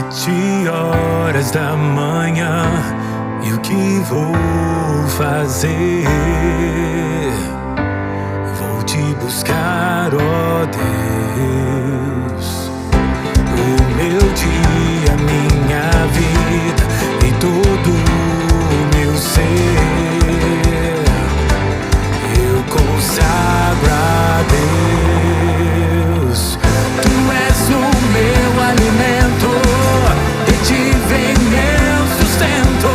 7 horas da manhã, e o que vou fazer? Vou te buscar, ó Deus. O meu dia, minha vida e todo o meu ser, eu consagro a Deus. Tu és o meu alimento, de ti vem meu sustento.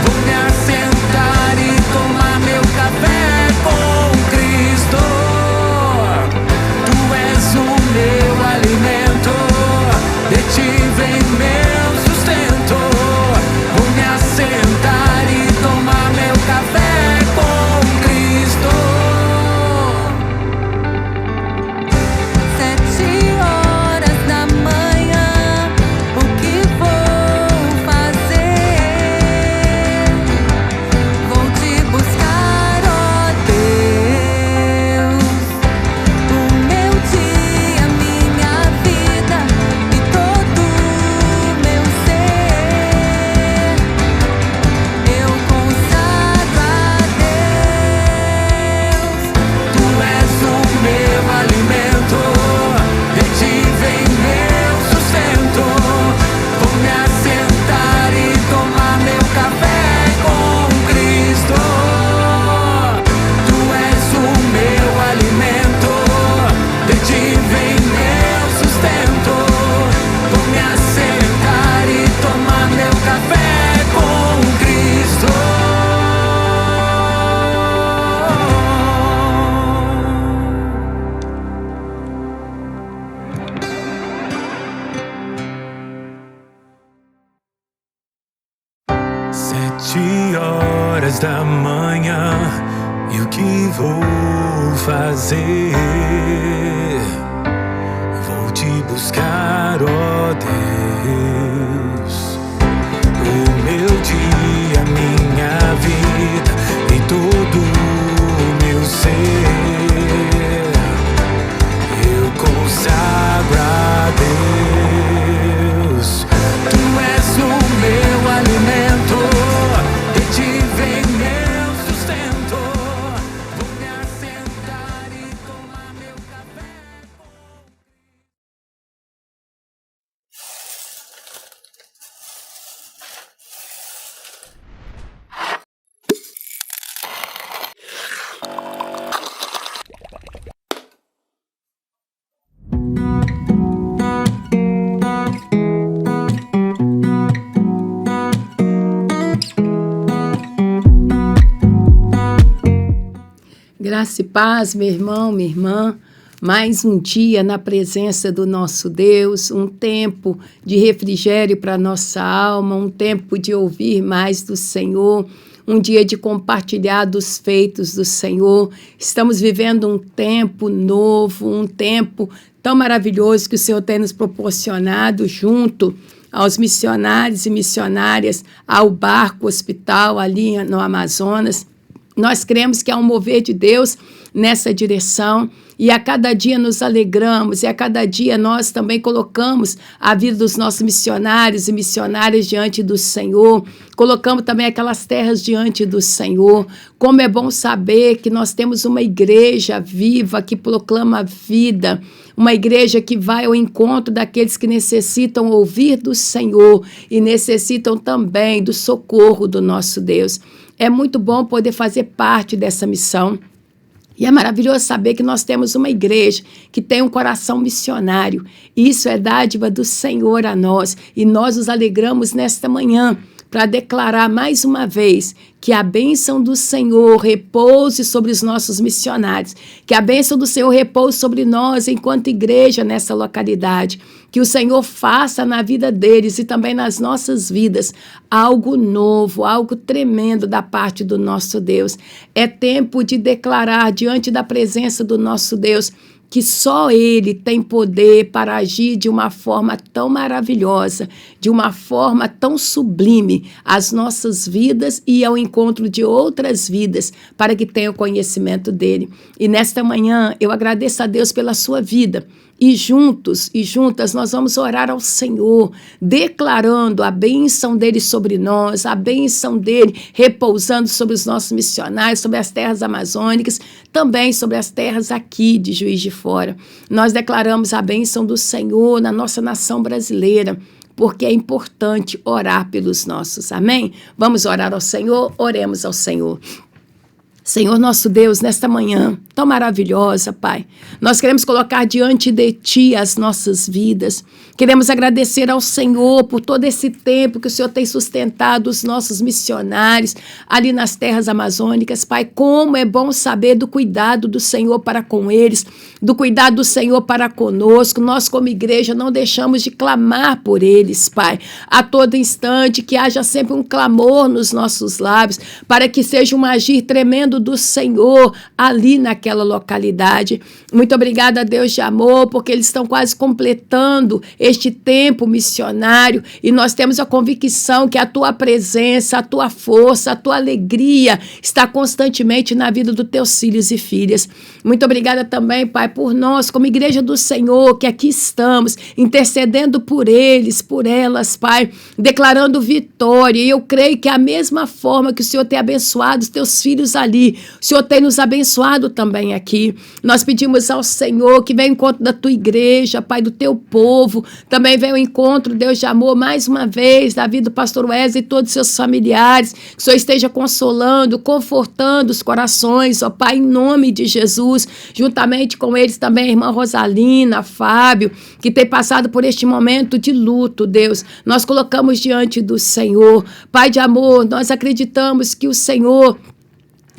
Vou me assentar e tomar meu café com Cristo. Tu és o meu alimento, de ti vem meu sustento. Vou me assentar e tomar meu café com Cristo. 7 horas da manhã, o que vou fazer? Vou te buscar, ó Deus. O meu dia, minha vida e todo o meu ser, eu consagro a Deus. Tu és o meu alimento, de ti vem meu sustento. Vou me assentar e tomar meu café com Cristo. Tu és o meu alimento, de ti vem meu sustento. Vou me assentar e tomar meu café com Cristo. Sete horas da manhã, e o que vou fazer? Vou te buscar, ó Deus. O meu dia, minha vida e todo o meu ser, eu consagro a Deus. Tu és o meu alimento, de ti vem meu sustento. Vou me assentar e tomar meu café. Graça e paz, meu irmão, minha irmã. Mais um dia na presença do nosso Deus, um tempo de refrigério para nossa alma, um tempo de ouvir mais do Senhor, um dia de compartilhar dos feitos do Senhor. Estamos vivendo um tempo novo, um tempo tão maravilhoso que o Senhor tem nos proporcionado junto aos missionários e missionárias, ao barco hospital ali no Amazonas. Nós cremos que há um mover de Deus nessa direção e a cada dia nos alegramos e a cada dia nós também colocamos a vida dos nossos missionários e missionárias diante do Senhor, colocamos também aquelas terras diante do Senhor. Como é bom saber que nós temos uma igreja viva que proclama a vida, uma igreja que vai ao encontro daqueles que necessitam ouvir do Senhor e necessitam também do socorro do nosso Deus. É muito bom poder fazer parte dessa missão. E é maravilhoso saber que nós temos uma igreja que tem um coração missionário. Isso é dádiva do Senhor a nós. E nós nos alegramos nesta manhã para declarar mais uma vez que a bênção do Senhor repouse sobre os nossos missionários, que a bênção do Senhor repouse sobre nós enquanto igreja nessa localidade, que o Senhor faça na vida deles e também nas nossas vidas algo novo, algo tremendo da parte do nosso Deus. É tempo de declarar diante da presença do nosso Deus que só Ele tem poder para agir de uma forma tão maravilhosa, de uma forma tão sublime às nossas vidas e ao encontro de outras vidas, para que tenham conhecimento dEle. E nesta manhã eu agradeço a Deus pela sua vida e juntos e juntas nós vamos orar ao Senhor, declarando a bênção dele sobre nós, a bênção dele repousando sobre os nossos missionários, sobre as terras amazônicas, também sobre as terras aqui de Juiz de Fora. Nós declaramos a bênção do Senhor na nossa nação brasileira, porque é importante orar pelos nossos. Amém? Vamos orar ao Senhor? Oremos ao Senhor. Senhor nosso Deus, nesta manhã tão maravilhosa, Pai, nós queremos colocar diante de Ti as nossas vidas. Queremos agradecer ao Senhor por todo esse tempo que o Senhor tem sustentado os nossos missionários ali nas terras amazônicas. Pai, como é bom saber do cuidado do Senhor para com eles, do cuidado do Senhor para conosco. Nós, como igreja, não deixamos de clamar por eles, Pai. A todo instante, que haja sempre um clamor nos nossos lábios, para que seja um agir tremendo do Senhor ali naquela localidade. Muito obrigada, Deus de amor, porque eles estão quase completando este tempo missionário e nós temos a convicção que a Tua presença, a Tua força, a Tua alegria está constantemente na vida dos Teus filhos e filhas. Muito obrigada também, Pai, por nós, como igreja do Senhor, que aqui estamos, intercedendo por eles, por elas, Pai, declarando vitória. E eu creio que a mesma forma que o Senhor tem abençoado os Teus filhos ali, o Senhor tem nos abençoado também aqui. Nós pedimos ao Senhor que venha ao encontro da Tua igreja, Pai, do Teu povo. Também venha ao encontro, Deus de amor, mais uma vez, da vida do pastor Wesley e todos os seus familiares. Que o Senhor esteja consolando, confortando os corações, ó Pai, em nome de Jesus. Juntamente com eles também a irmã Rosalina, Fábio, que tem passado por este momento de luto, Deus. Nós colocamos diante do Senhor. Pai de amor, nós acreditamos que o Senhor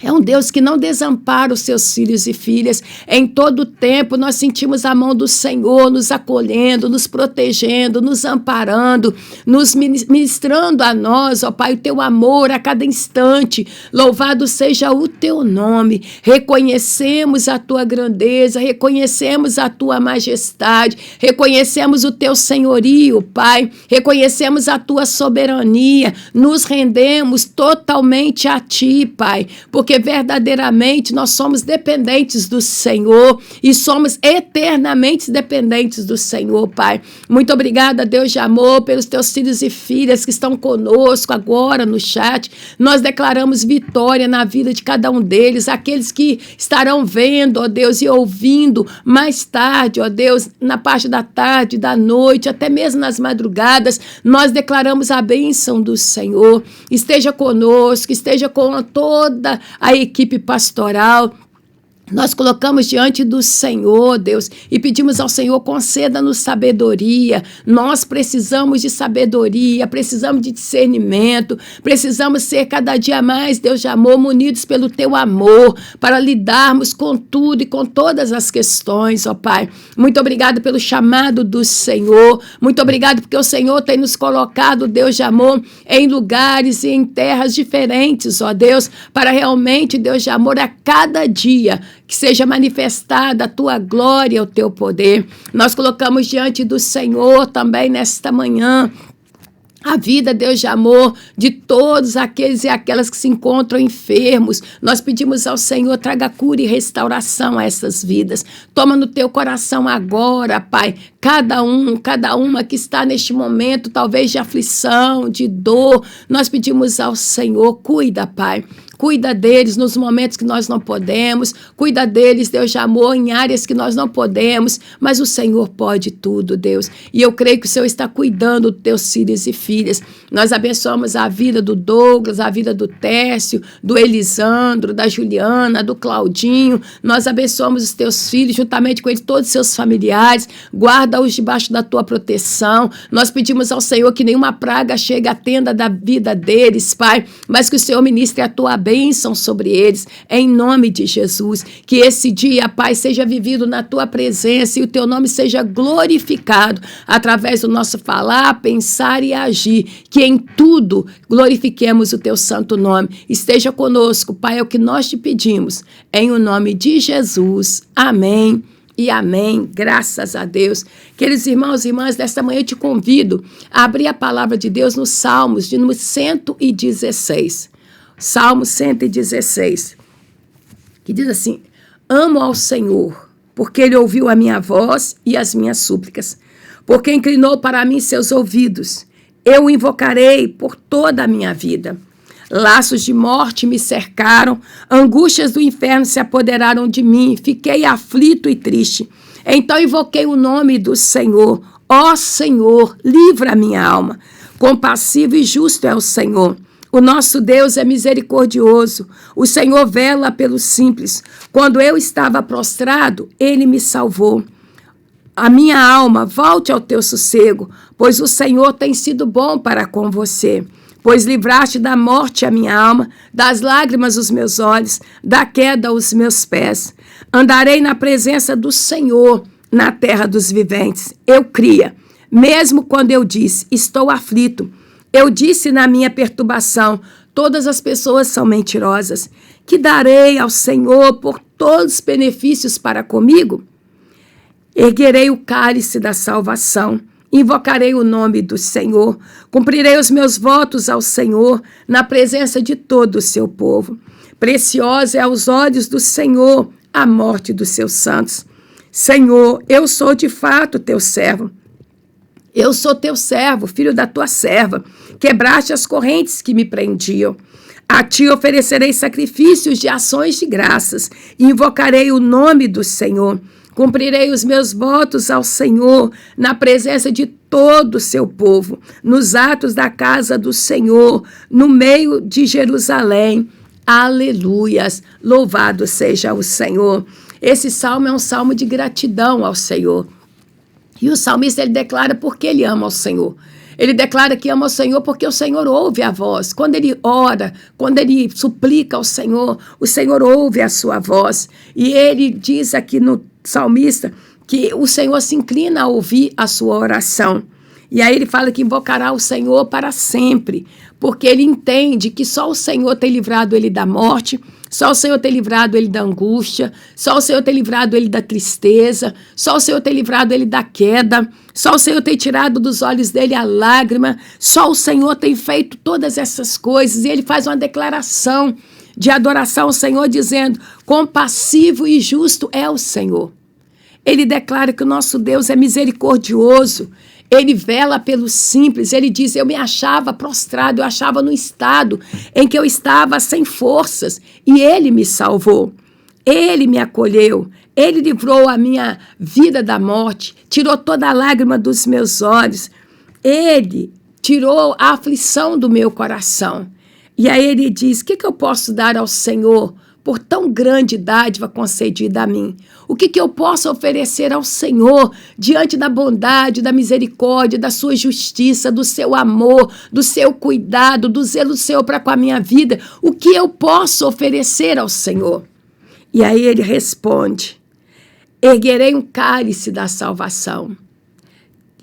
é um Deus que não desampara os seus filhos e filhas. Em todo tempo nós sentimos a mão do Senhor nos acolhendo, nos protegendo, nos amparando, nos ministrando a nós, ó Pai, o Teu amor a cada instante. Louvado seja o Teu nome. Reconhecemos a Tua grandeza, reconhecemos a Tua majestade, reconhecemos o Teu senhorio, Pai, reconhecemos a Tua soberania, nos rendemos totalmente a Ti, Pai, porque verdadeiramente nós somos dependentes do Senhor e somos eternamente dependentes do Senhor, Pai. Muito obrigada, Deus de amor, pelos Teus filhos e filhas que estão conosco agora no chat. Nós declaramos vitória na vida de cada um deles, aqueles que estarão vendo, ó Deus, e ouvindo mais tarde, ó Deus, na parte da tarde, da noite, até mesmo nas madrugadas. Nós declaramos a bênção do Senhor. Esteja conosco, esteja com toda a equipe pastoral. Nós colocamos diante do Senhor, Deus, e pedimos ao Senhor, conceda-nos sabedoria. Nós precisamos de sabedoria, precisamos de discernimento, precisamos ser cada dia mais, Deus de amor, munidos pelo Teu amor, para lidarmos com tudo e com todas as questões, ó Pai. Muito obrigado pelo chamado do Senhor, muito obrigado porque o Senhor tem nos colocado, Deus de amor, em lugares e em terras diferentes, ó Deus, para realmente, Deus de amor, a cada dia que seja manifestada a Tua glória, o Teu poder. Nós colocamos diante do Senhor também nesta manhã a vida, Deus de amor, de todos aqueles e aquelas que se encontram enfermos. Nós pedimos ao Senhor, traga cura e restauração a essas vidas. Toma no Teu coração agora, Pai, cada uma que está neste momento, talvez de aflição, de dor. Nós pedimos ao Senhor, cuida, Pai. Cuida deles nos momentos que nós não podemos, cuida deles, Deus de amor, em áreas que nós não podemos, mas o Senhor pode tudo, Deus. E eu creio que o Senhor está cuidando dos Teus filhos e filhas. Nós abençoamos a vida do Douglas, a vida do Tércio, do Elisandro, da Juliana, do Claudinho. Nós abençoamos os Teus filhos, juntamente com eles, todos os seus familiares. Guarda-os debaixo da Tua proteção. Nós pedimos ao Senhor que nenhuma praga chegue à tenda da vida deles, Pai, mas que o Senhor ministre a Tua bênção sobre eles, em nome de Jesus. Que esse dia, Pai, seja vivido na Tua presença e o Teu nome seja glorificado através do nosso falar, pensar e agir. Que em tudo glorifiquemos o Teu santo nome. Esteja conosco, Pai, é o que nós te pedimos. Em o nome de Jesus. Amém. E amém, graças a Deus. Queridos irmãos e irmãs, nesta manhã eu te convido a abrir a palavra de Deus nos Salmos, de número 116. Salmo 116, que diz assim: amo ao Senhor porque ele ouviu a minha voz e as minhas súplicas, porque inclinou para mim seus ouvidos. Eu o invocarei por toda a minha vida. Laços de morte me cercaram, angústias do inferno se apoderaram de mim, fiquei aflito e triste. Então invoquei o nome do Senhor. Ó Senhor, livra a minha alma. Compassivo e justo é o Senhor. O nosso Deus é misericordioso. O Senhor vela pelos simples. Quando eu estava prostrado, ele me salvou. A minha alma, volte ao teu sossego, pois o Senhor tem sido bom para com você. Pois livraste da morte a minha alma, das lágrimas os meus olhos, da queda os meus pés. Andarei na presença do Senhor, na terra dos viventes. Eu cria, mesmo quando eu disse, estou aflito. Eu disse na minha perturbação, todas as pessoas são mentirosas. Que darei ao Senhor por todos os benefícios para comigo? Erguerei o cálice da salvação, invocarei o nome do Senhor, cumprirei os meus votos ao Senhor na presença de todo o seu povo. Preciosa é aos olhos do Senhor a morte dos seus santos. Senhor, eu sou de fato teu servo. Eu sou teu servo, filho da tua serva. Quebraste as correntes que me prendiam. A ti oferecerei sacrifícios de ações de graças e invocarei o nome do Senhor. Cumprirei os meus votos ao Senhor na presença de todo o seu povo, nos atos da casa do Senhor, no meio de Jerusalém. Aleluias! Louvado seja o Senhor. Esse salmo é um salmo de gratidão ao Senhor. E o salmista, ele declara porque ele ama ao Senhor. Ele declara que ama ao Senhor porque o Senhor ouve a voz. Quando ele ora, quando ele suplica ao Senhor, o Senhor ouve a sua voz. E ele diz aqui no salmista que o Senhor se inclina a ouvir a sua oração. E aí ele fala que invocará o Senhor para sempre, porque ele entende que só o Senhor tem livrado ele da morte, só o Senhor tem livrado ele da angústia, só o Senhor tem livrado ele da tristeza, só o Senhor tem livrado ele da queda, só o Senhor tem tirado dos olhos dele a lágrima, só o Senhor tem feito todas essas coisas. E ele faz uma declaração de adoração ao Senhor, dizendo: compassivo e justo é o Senhor. Ele declara que o nosso Deus é misericordioso, ele vela pelos simples. Ele diz: eu me achava prostrado, eu achava no estado em que eu estava sem forças, e ele me salvou, ele me acolheu, ele livrou a minha vida da morte, tirou toda a lágrima dos meus olhos, ele tirou a aflição do meu coração. E aí ele diz: o que eu posso dar ao Senhor por tão grande dádiva concedida a mim? O que eu posso oferecer ao Senhor diante da bondade, da misericórdia, da sua justiça, do seu amor, do seu cuidado, do zelo do Senhor para com a minha vida? O que eu posso oferecer ao Senhor? E aí ele responde: erguerei um cálice da salvação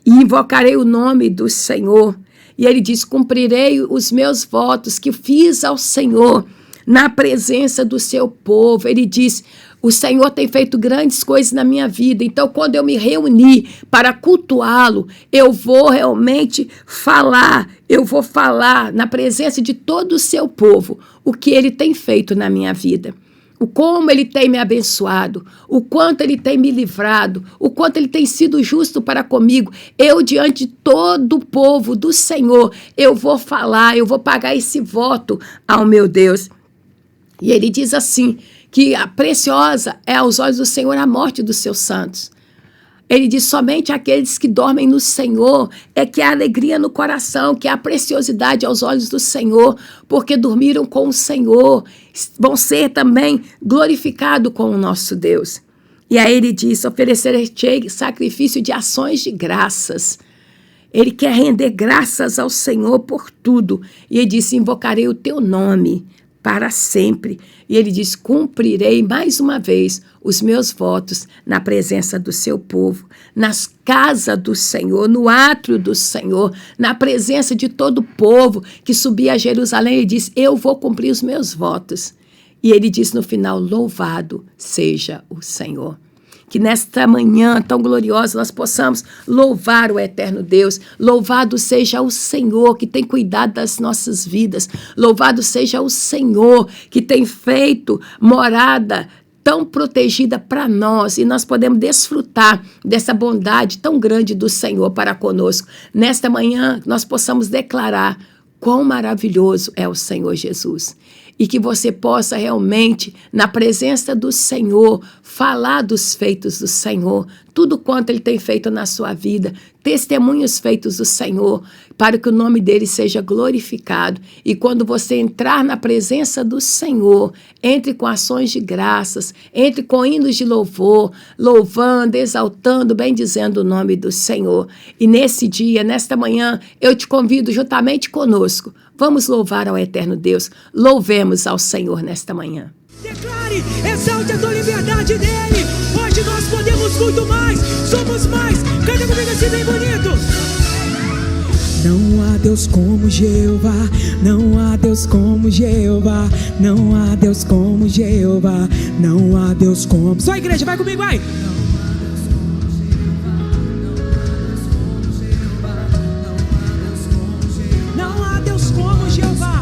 e invocarei o nome do Senhor. E ele diz: cumprirei os meus votos que fiz ao Senhor na presença do seu povo. Ele diz: o Senhor tem feito grandes coisas na minha vida, então quando eu me reunir para cultuá-lo, eu vou realmente falar, na presença de todo o seu povo o que ele tem feito na minha vida. O como ele tem me abençoado, o quanto ele tem me livrado, o quanto ele tem sido justo para comigo. Eu, diante de todo o povo do Senhor, eu vou falar, eu vou pagar esse voto ao meu Deus. E ele diz assim, que a preciosa é aos olhos do Senhor a morte dos seus santos. Ele diz: somente aqueles que dormem no Senhor é que há alegria no coração, que há preciosidade aos olhos do Senhor, porque dormiram com o Senhor, vão ser também glorificados com o nosso Deus. E aí ele diz: oferecerei sacrifício de ações de graças. Ele quer render graças ao Senhor por tudo. E ele disse: invocarei o teu nome para sempre. E ele diz: cumprirei mais uma vez os meus votos na presença do seu povo, nas casas do Senhor, no átrio do Senhor, na presença de todo o povo que subia a Jerusalém. Ele diz: eu vou cumprir os meus votos. E ele diz no final: louvado seja o Senhor. Que nesta manhã tão gloriosa nós possamos louvar o eterno Deus. Louvado seja o Senhor que tem cuidado das nossas vidas. Louvado seja o Senhor que tem feito morada tão protegida para nós, e nós podemos desfrutar dessa bondade tão grande do Senhor para conosco. Nesta manhã, nós possamos declarar quão maravilhoso é o Senhor Jesus. E que você possa realmente, na presença do Senhor, falar dos feitos do Senhor, tudo quanto Ele tem feito na sua vida, testemunhos feitos do Senhor, para que o nome dEle seja glorificado. E quando você entrar na presença do Senhor, entre com ações de graças, entre com hinos de louvor, louvando, exaltando, bendizendo o nome do Senhor. E nesse dia, nesta manhã, eu te convido juntamente conosco. Vamos louvar ao eterno Deus. Louvemos ao Senhor nesta manhã. Declare, exalte a tua liberdade nele. Hoje nós podemos muito mais, somos mais. Canta comigo assim bem bonito. Não há Deus como Jeová, não há Deus como Jeová, não há Deus como Jeová, não há Deus como. Só a igreja, vai comigo, vai. Não há Deus como Jeová.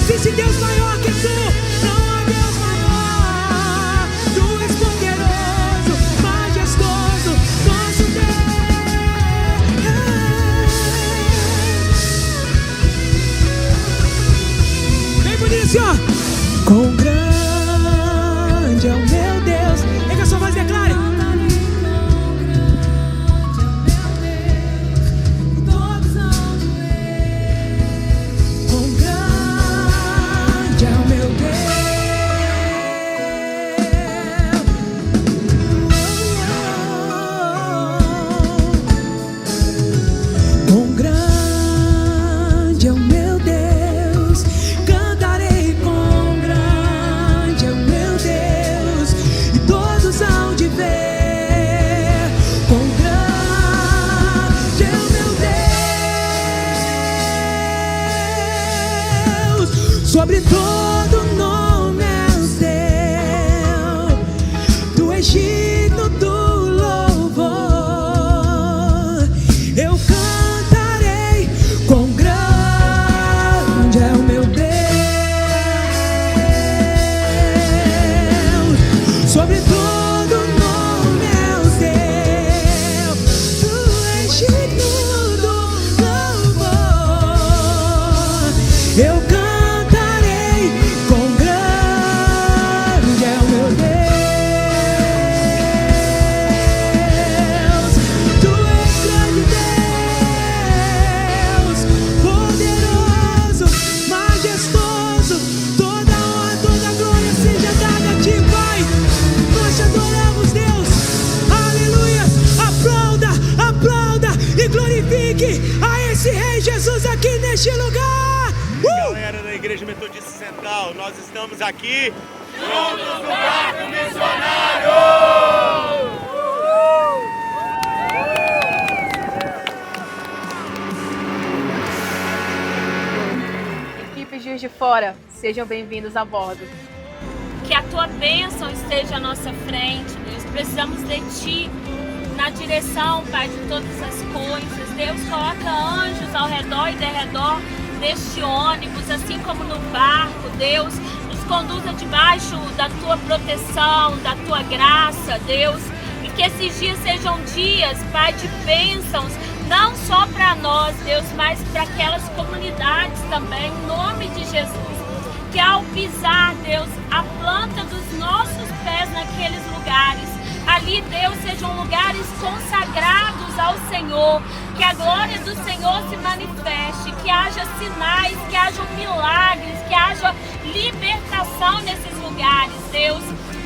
Existe Deus maior que tu, não há Deus maior. Tu és poderoso, majestoso, nosso Deus. Vem por isso, ó. Quão grande é o meu Deus. É que a sua voz declare. Sobre todo nome é o seu, tu és digno do louvor. Eu cantarei, quão grande é o meu Deus. Sobre todo nome é o seu, tu és digno do louvor. Eu cantarei. A esse Rei Jesus aqui neste lugar. Galera da Igreja Metodista Central, nós estamos aqui juntos no Quarto Missionário. Equipe Juiz de Fora, sejam bem-vindos a bordo. Que a tua bênção esteja à nossa frente, Deus. Precisamos de ti na direção, Pai, de todas as coisas. Deus, coloca anjos ao redor e derredor deste ônibus, assim como no barco. Deus, nos conduza debaixo da tua proteção, da tua graça, Deus. E que esses dias sejam dias, Pai, de bênçãos, não só para nós, Deus, mas para aquelas comunidades também, em nome de Jesus. Que ao pisar, Deus, a planta dos nossos pés naqueles lugares, ali, Deus, sejam lugares consagrados ao Senhor, que a glória do Senhor se manifeste, que haja sinais, que haja milagres, que haja libertação nesses lugares, Deus.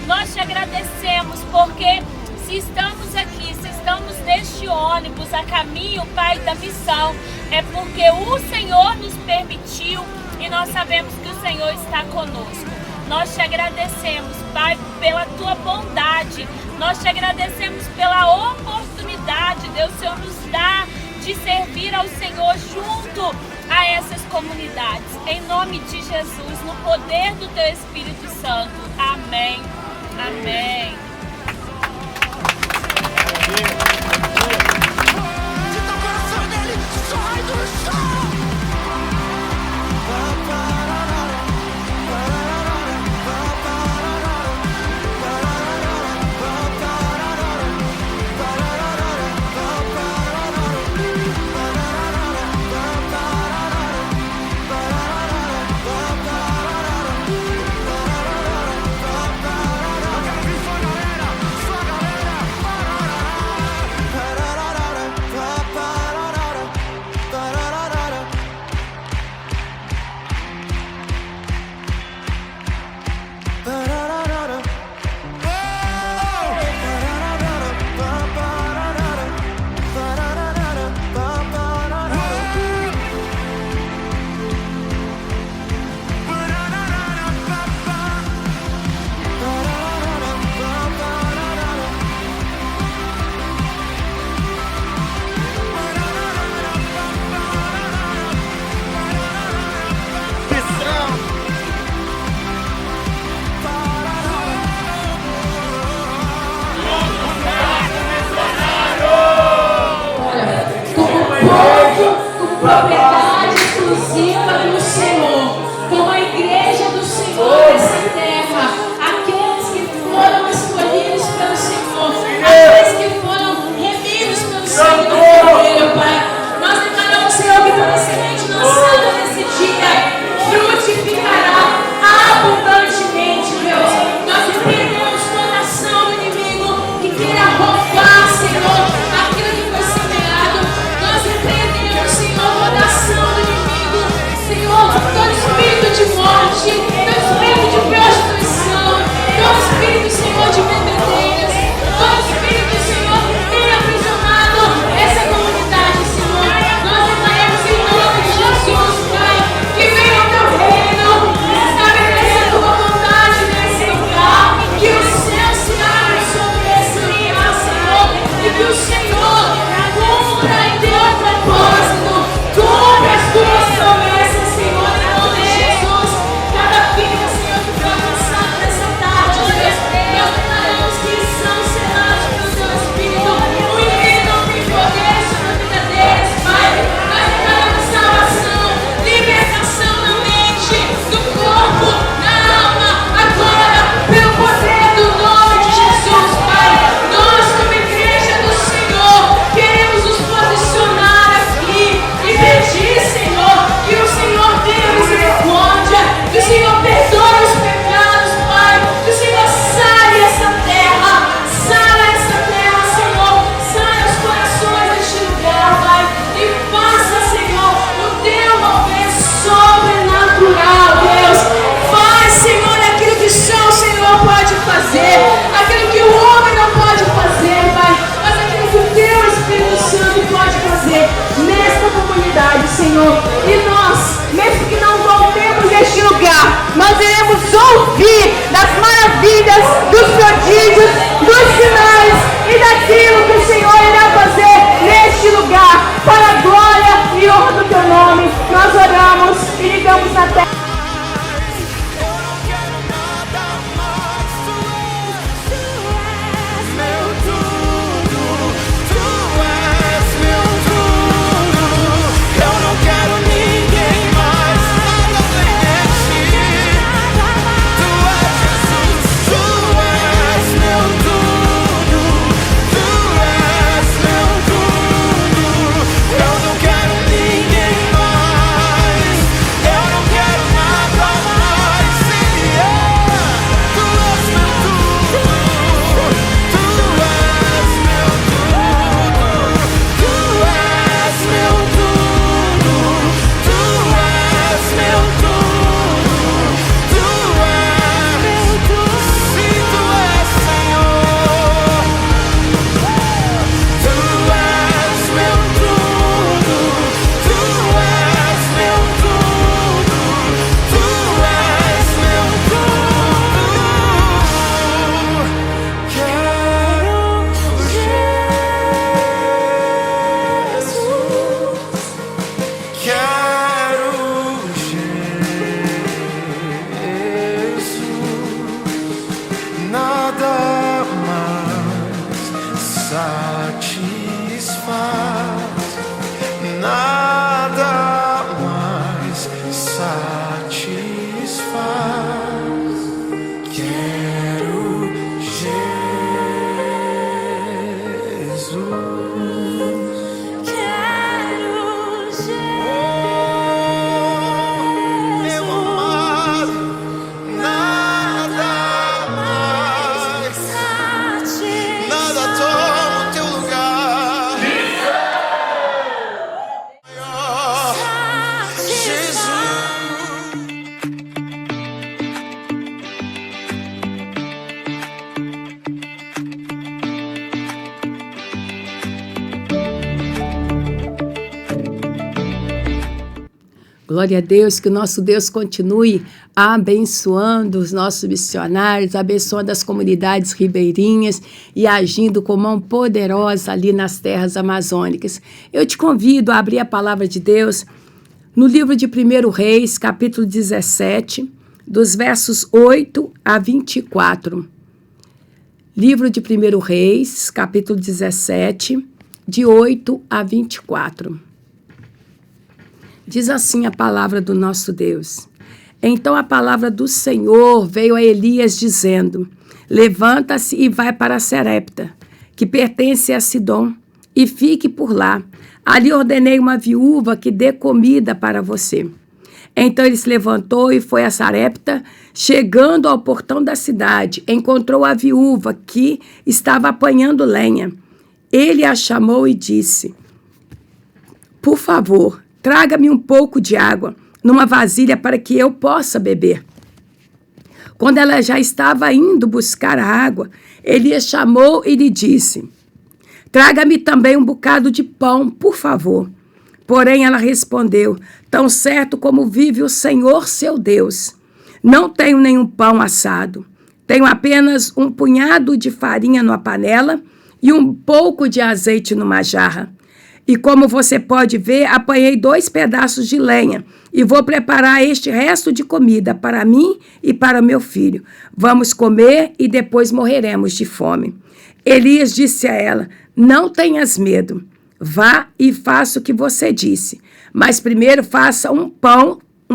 Nós te agradecemos porque se estamos aqui, se estamos neste ônibus a caminho, Pai, da missão, é porque o Senhor nos permitiu e nós sabemos que o Senhor está conosco. Nós te agradecemos, Pai, pela tua bondade. Nós te agradecemos pela oportunidade, Deus, Senhor, nos dá de servir ao Senhor junto a essas comunidades. Em nome de Jesus, no poder do teu Espírito Santo. Amém. Amém. Propriedade exclusiva do Senhor, como a igreja do Senhor nessa terra, aqueles que foram escolhidos pelo Senhor, aqueles que foram remidos pelo Senhor, Pai. Nós declaramos, Senhor, que toda semente lançada nesse dia frutificará abundantemente, Deus. Nós repreendemos toda ação do inimigo que queira roubar, Senhor, aquilo que foi semeado. Nós repreendemos, Senhor, toda ação do inimigo, Senhor, todo espírito de morte, todo espírito de prostituição, todo espírito, Senhor, de bebedeiras, todo espírito, Senhor, que tem aprisionado essa comunidade, Senhor. Nós declaramos em nome de Jesus, Pai, que venha o teu reino, estabeleça a tua vontade nesse lugar, que o céu se abra sobre esse lugar, Senhor, e que o Senhor cumpra em teu propósito, cumpra as tuas promessas, Senhor, em nome de Jesus. Cada vida, Senhor, que foi alcançada nessa tarde, Deus, nós declaramos que são selados pelo teu Espírito. O inimigo não tem poder sobre a vida deles, Pai. Nós declaramos salvação, libertação na mente, no corpo, na alma, agora, pelo poder do nome de Jesus, Pai. Nós, como igreja do Senhor, queremos nos posicionar aqui e pedir, Senhor, que o Senhor tenha misericórdia, que o Senhor perdoe os pecados, Pai, que o Senhor sare essa terra, Senhor, sare os corações deste lugar, Pai, e faça, Senhor, o teu mover sobrenatural, Deus. Faz, Senhor, aquilo que só o Senhor pode fazer, aquilo que o homem não pode fazer, Pai, mas aquilo que o teu Espírito Santo pode fazer nesta comunidade, Senhor. E nós, mesmo que não voltemos deste lugar, nós iremos ouvir das maravilhas, dos prodígios, dos sinais e daquilo que o Senhor irá fazer neste lugar, para a glória e honra do teu nome. Nós oramos e ligamos na terra. Eu não quero ninguém mais, nada sem ti. Tu és Jesus, tu és meu Glória a Deus, que o nosso Deus continue abençoando os nossos missionários, abençoando as comunidades ribeirinhas e agindo com mão poderosa ali nas terras amazônicas. Eu te convido a abrir a palavra de Deus no livro de 1 Reis, capítulo 17, dos versos 8 a 24. Livro de 1 Reis, capítulo 17, de 8 a 24. Diz assim a palavra do nosso Deus. Então a palavra do Senhor veio a Elias dizendo: levanta-se e vai para Sarepta, que pertence a Sidom, e fique por lá. Ali ordenei uma viúva que dê comida para você. Então ele se levantou e foi a Sarepta. Chegando ao portão da cidade, encontrou a viúva que estava apanhando lenha. Ele a chamou e disse: por favor, traga-me um pouco de água numa vasilha para que eu possa beber. Quando ela já estava indo buscar a água, Elias chamou e lhe disse: traga-me também um bocado de pão, por favor. Porém ela respondeu: tão certo como vive o Senhor seu Deus, não tenho nenhum pão assado. Tenho apenas um punhado de farinha numa panela e um pouco de azeite numa jarra. E como você pode ver, apanhei 2 pedaços de lenha e vou preparar este resto de comida para mim e para meu filho. Vamos comer e depois morreremos de fome. Elias disse a ela: não tenhas medo, vá e faça o que você disse, mas primeiro faça um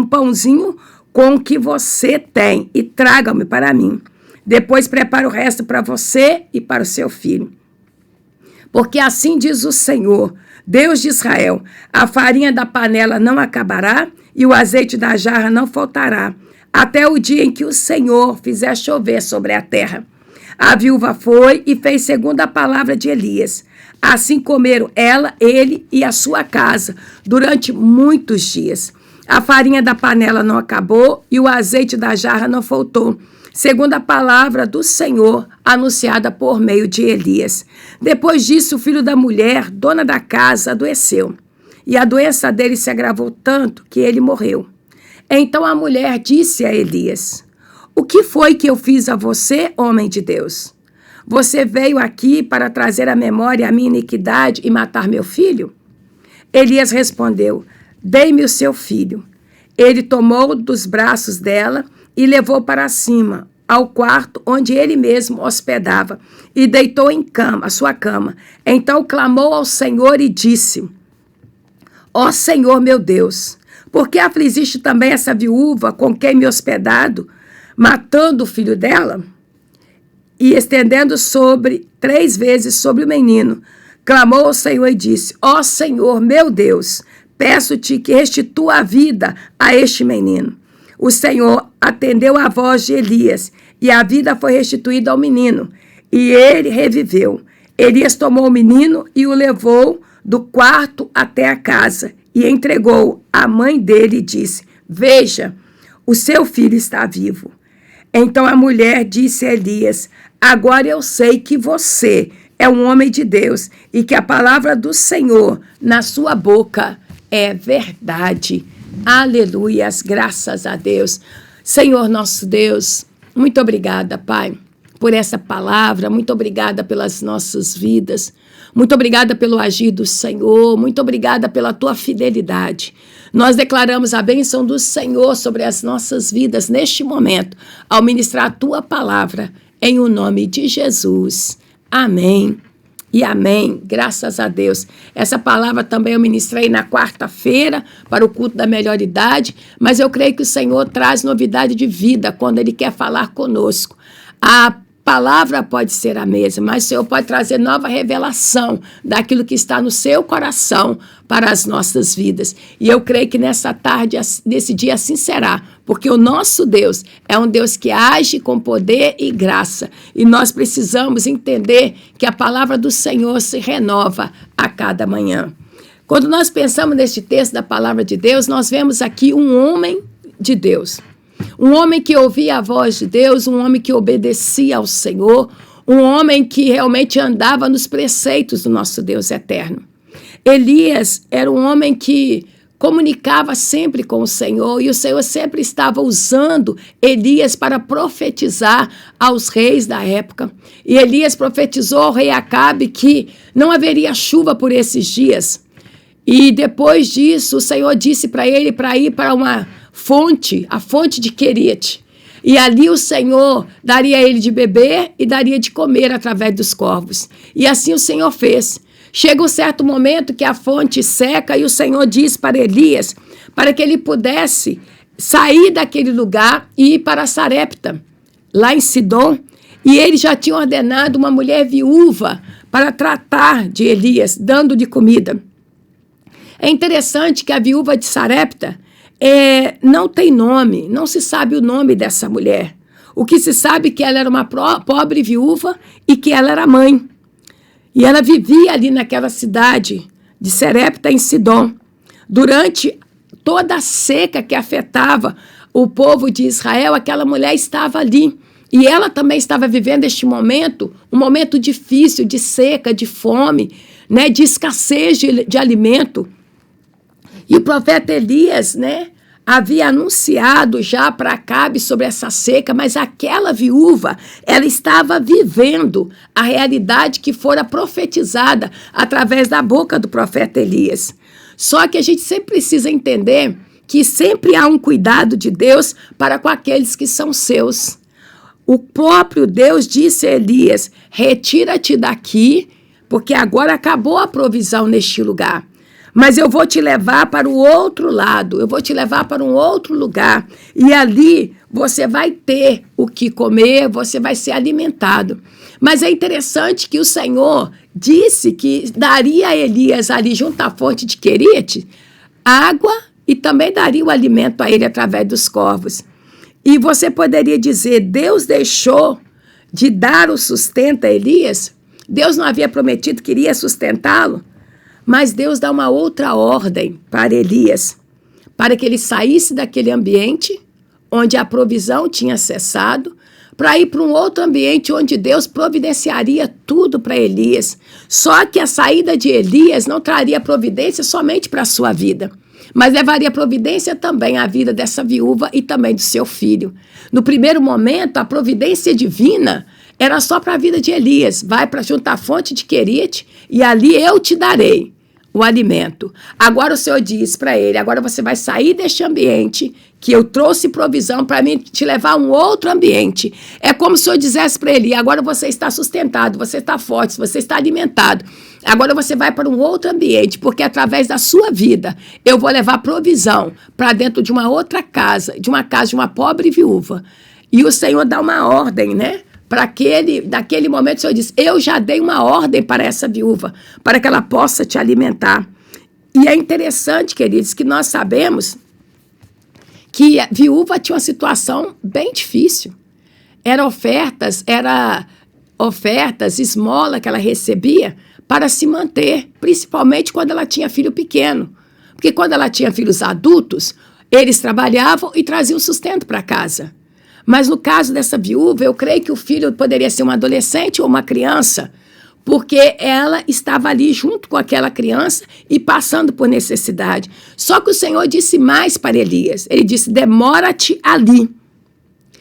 pãozinho com o que você tem e traga-me para mim. Depois prepare o resto para você e para o seu filho. Porque assim diz o Senhor, Deus de Israel: a farinha da panela não acabará e o azeite da jarra não faltará, até o dia em que o Senhor fizer chover sobre a terra. A viúva foi e fez segundo a palavra de Elias. Assim comeram ela, ele e a sua casa durante muitos dias. A farinha da panela não acabou e o azeite da jarra não faltou, segundo a palavra do Senhor anunciada por meio de Elias. Depois disso, o filho da mulher, dona da casa, adoeceu. E a doença dele se agravou tanto que ele morreu. Então a mulher disse a Elias: o que foi que eu fiz a você, homem de Deus? Você veio aqui para trazer à memória a minha iniquidade e matar meu filho? Elias respondeu: dei-me o seu filho. Ele tomou dos braços dela e levou para cima, ao quarto onde ele mesmo hospedava, e deitou em cama, a sua cama. Então clamou ao Senhor e disse: ó Senhor meu Deus, por que afligiste também essa viúva com quem me hospedado, matando o filho dela? E estendendo 3 vezes sobre o menino, clamou ao Senhor e disse: ó Senhor meu Deus, peço-te que restitua a vida a este menino. O Senhor atendeu à voz de Elias, e a vida foi restituída ao menino, e ele reviveu. Elias tomou o menino e o levou do quarto até a casa, e entregou à mãe dele e disse: veja, o seu filho está vivo. Então a mulher disse a Elias: agora eu sei que você é um homem de Deus, e que a palavra do Senhor na sua boca é verdade. Aleluias, graças a Deus. Senhor nosso Deus, muito obrigada, Pai, por essa palavra, muito obrigada pelas nossas vidas, muito obrigada pelo agir do Senhor, muito obrigada pela tua fidelidade. Nós declaramos a bênção do Senhor sobre as nossas vidas neste momento, ao ministrar a tua palavra, em o nome de Jesus. Amém. E amém, graças a Deus. Essa palavra também eu ministrei na quarta-feira para o culto da melhor idade, mas eu creio que o Senhor traz novidade de vida quando Ele quer falar conosco. A palavra pode ser a mesma, mas o Senhor pode trazer nova revelação daquilo que está no seu coração para as nossas vidas. E eu creio que nessa tarde, nesse dia, assim será, porque o nosso Deus é um Deus que age com poder e graça. E nós precisamos entender que a palavra do Senhor se renova a cada manhã. Quando nós pensamos neste texto da palavra de Deus, nós vemos aqui um homem de Deus. Um homem que ouvia a voz de Deus, um homem que obedecia ao Senhor, um homem que realmente andava nos preceitos do nosso Deus eterno. Elias era um homem que comunicava sempre com o Senhor e o Senhor sempre estava usando Elias para profetizar aos reis da época. E Elias profetizou ao rei Acabe que não haveria chuva por esses dias. E depois disso, o Senhor disse para ele para ir para uma fonte, a fonte de Querite. E ali o Senhor daria a ele de beber e daria de comer através dos corvos. E assim o Senhor fez. Chega um certo momento que a fonte seca e o Senhor diz para Elias para que ele pudesse sair daquele lugar e ir para Sarepta, lá em Sidom. E ele já tinha ordenado uma mulher viúva para tratar de Elias, dando de comida. É interessante que a viúva de Sarepta não tem nome, não se sabe o nome dessa mulher. O que se sabe é que ela era uma pobre viúva e que ela era mãe. E ela vivia ali naquela cidade de Sarepta, em Sidom. Durante toda a seca que afetava o povo de Israel, aquela mulher estava ali. E ela também estava vivendo este momento, um momento difícil, de seca, de fome, né, de escassez de alimento. E o profeta Elias, né, havia anunciado já para Acabe sobre essa seca, mas aquela viúva, ela estava vivendo a realidade que fora profetizada através da boca do profeta Elias. Só que a gente sempre precisa entender que sempre há um cuidado de Deus para com aqueles que são seus. O próprio Deus disse a Elias: retira-te daqui, porque agora acabou a provisão neste lugar. Mas eu vou te levar para o outro lado, eu vou te levar para um outro lugar. E ali você vai ter o que comer, você vai ser alimentado. Mas é interessante que o Senhor disse que daria a Elias ali junto à fonte de Querite água e também daria o alimento a ele através dos corvos. E você poderia dizer, Deus deixou de dar o sustento a Elias? Deus não havia prometido que iria sustentá-lo? Mas Deus dá uma outra ordem para Elias, para que ele saísse daquele ambiente onde a provisão tinha cessado, para ir para um outro ambiente onde Deus providenciaria tudo para Elias. Só que a saída de Elias não traria providência somente para a sua vida, mas levaria providência também à vida dessa viúva e também do seu filho. No primeiro momento, a providência divina era só para a vida de Elias. Vai para junto à fonte de Querite e ali eu te darei o alimento. Agora o Senhor diz para ele, agora você vai sair deste ambiente que eu trouxe provisão para mim te levar a um outro ambiente. É como se o Senhor dissesse para ele, agora você está sustentado, você está forte, você está alimentado. Agora você vai para um outro ambiente, porque através da sua vida eu vou levar provisão para dentro de uma outra casa, de uma pobre viúva. E o Senhor dá uma ordem, né? Daquele momento o Senhor diz, eu já dei uma ordem para essa viúva, para que ela possa te alimentar. E é interessante, queridos, que nós sabemos que a viúva tinha uma situação bem difícil. Era ofertas, esmola que ela recebia para se manter, principalmente quando ela tinha filho pequeno. Porque quando ela tinha filhos adultos, eles trabalhavam e traziam sustento para casa. Mas no caso dessa viúva, eu creio que o filho poderia ser um adolescente ou uma criança, porque ela estava ali junto com aquela criança e passando por necessidade. Só que o Senhor disse mais para Elias. Ele disse, demora-te ali.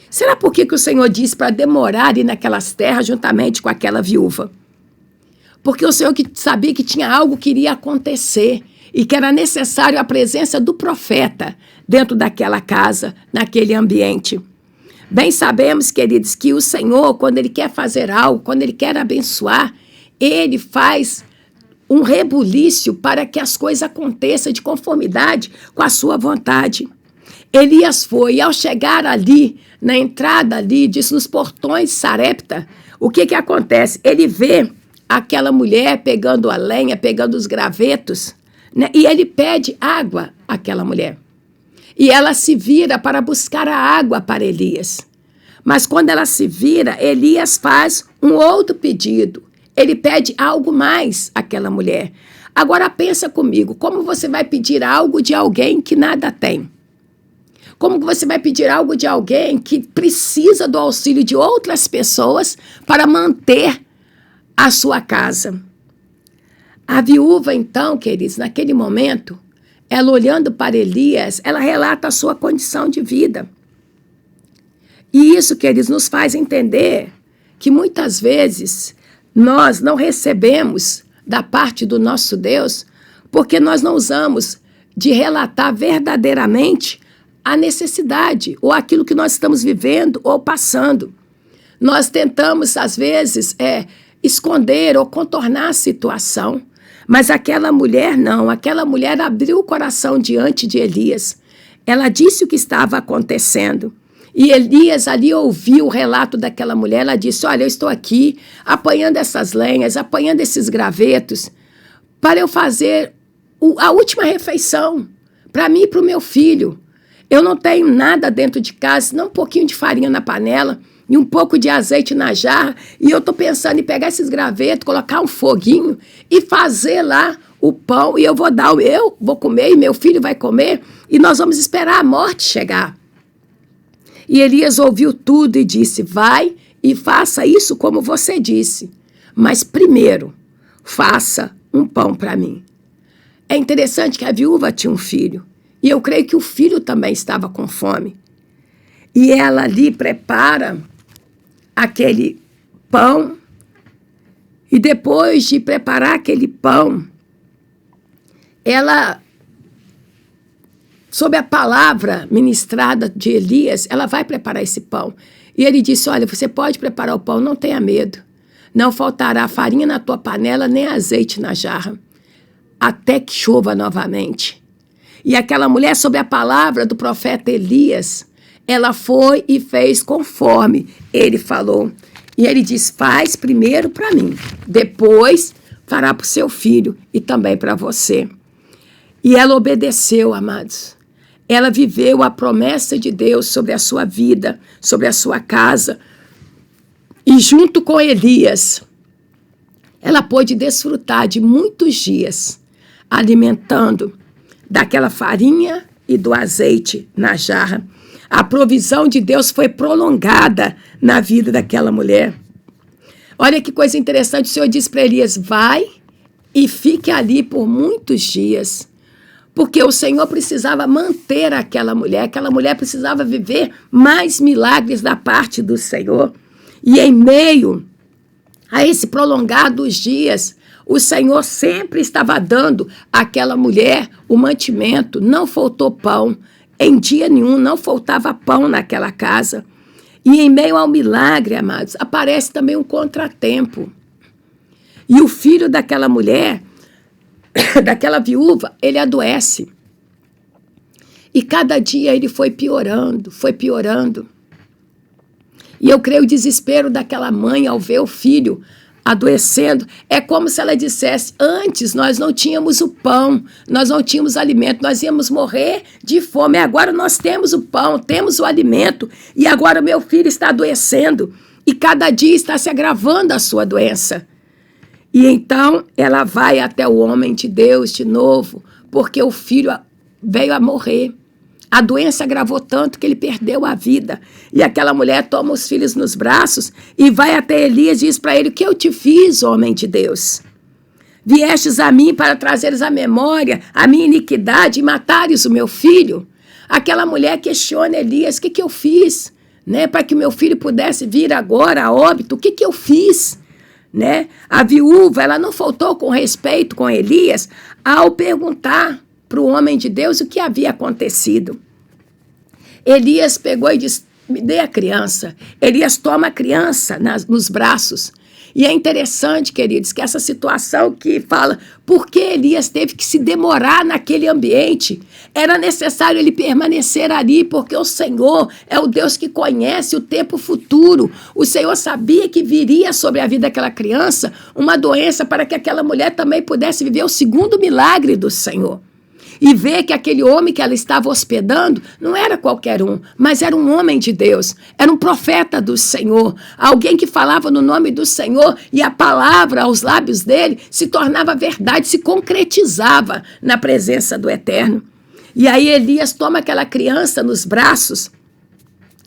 Será por que o Senhor disse para demorar ali naquelas terras juntamente com aquela viúva? Porque o Senhor sabia que tinha algo que iria acontecer e que era necessário a presença do profeta dentro daquela casa, naquele ambiente. Bem sabemos, queridos, que o Senhor, quando Ele quer fazer algo, quando Ele quer abençoar, Ele faz um rebuliço para que as coisas aconteçam de conformidade com a sua vontade. Elias foi, e ao chegar ali, na entrada ali, diz, nos portões de Sarepta, o que acontece? Ele vê aquela mulher pegando a lenha, pegando os gravetos, né? E ele pede água àquela mulher. E ela se vira para buscar a água para Elias. Mas quando ela se vira, Elias faz um outro pedido. Ele pede algo mais àquela mulher. Agora pensa comigo, como você vai pedir algo de alguém que nada tem? Como você vai pedir algo de alguém que precisa do auxílio de outras pessoas para manter a sua casa? A viúva, então, queridos, naquele momento, ela olhando para Elias, ela relata a sua condição de vida. E isso, queridos, nos faz entender que muitas vezes nós não recebemos da parte do nosso Deus porque nós não usamos de relatar verdadeiramente a necessidade ou aquilo que nós estamos vivendo ou passando. Nós tentamos, às vezes, esconder ou contornar a situação, mas aquela mulher não, aquela mulher abriu o coração diante de Elias. Ela disse o que estava acontecendo. E Elias ali ouviu o relato daquela mulher, ela disse, olha, eu estou aqui apanhando essas lenhas, apanhando esses gravetos, para eu fazer a última refeição, para mim e para o meu filho. Eu não tenho nada dentro de casa, senão um pouquinho de farinha na panela e um pouco de azeite na jarra, e eu estou pensando em pegar esses gravetos, colocar um foguinho e fazer lá o pão, e eu vou comer, e meu filho vai comer, e nós vamos esperar a morte chegar. E Elias ouviu tudo e disse, vai e faça isso como você disse, mas primeiro, faça um pão para mim. É interessante que a viúva tinha um filho, e eu creio que o filho também estava com fome. E ela ali prepara aquele pão, e depois de preparar aquele pão, ela, sob a palavra ministrada de Elias, ela vai preparar esse pão. E ele disse, olha, você pode preparar o pão, não tenha medo. Não faltará farinha na tua panela, nem azeite na jarra, até que chova novamente. E aquela mulher, sob a palavra do profeta Elias, ela foi e fez conforme ele falou. E ele diz, faz primeiro para mim, depois fará para o seu filho e também para você. E ela obedeceu, amados. Ela viveu a promessa de Deus sobre a sua vida, sobre a sua casa. E junto com Elias, ela pôde desfrutar de muitos dias, alimentando daquela farinha e do azeite na jarra. A provisão de Deus foi prolongada na vida daquela mulher. Olha que coisa interessante, o Senhor disse para Elias, vai e fique ali por muitos dias, porque o Senhor precisava manter aquela mulher precisava viver mais milagres da parte do Senhor. E em meio a esse prolongados dias, o Senhor sempre estava dando àquela mulher o mantimento, não faltou pão. Em dia nenhum, não faltava pão naquela casa. E em meio ao milagre, amados, aparece também um contratempo. E o filho daquela mulher, daquela viúva, ele adoece. E cada dia ele foi piorando, foi piorando. E eu creio o desespero daquela mãe ao ver o filho adoecendo. É como se ela dissesse, antes nós não tínhamos o pão, nós não tínhamos alimento, nós íamos morrer de fome. Agora nós temos o pão, temos o alimento, e agora meu filho está adoecendo, e cada dia está se agravando a sua doença. E então ela vai até o homem de Deus de novo, porque o filho veio a morrer. A doença agravou tanto que ele perdeu a vida. E aquela mulher toma os filhos nos braços e vai até Elias e diz para ele, o que eu te fiz, homem de Deus? Viestes a mim para trazeres à memória a minha iniquidade e matares o meu filho? Aquela mulher questiona Elias, o que eu fiz? Né? Para que o meu filho pudesse vir agora a óbito, o que eu fiz? Né? A viúva, ela não faltou com respeito com Elias ao perguntar para o homem de Deus o que havia acontecido. Elias pegou e disse, me dê a criança. Elias toma a criança nos braços. E é interessante, queridos, que essa situação que fala, por que Elias teve que se demorar naquele ambiente? Era necessário ele permanecer ali, porque o Senhor é o Deus que conhece o tempo futuro. O Senhor sabia que viria sobre a vida daquela criança uma doença para que aquela mulher também pudesse viver o segundo milagre do Senhor. E ver que aquele homem que ela estava hospedando não era qualquer um, mas era um homem de Deus, era um profeta do Senhor, alguém que falava no nome do Senhor e a palavra aos lábios dele se tornava verdade, se concretizava na presença do Eterno. E aí Elias toma aquela criança nos braços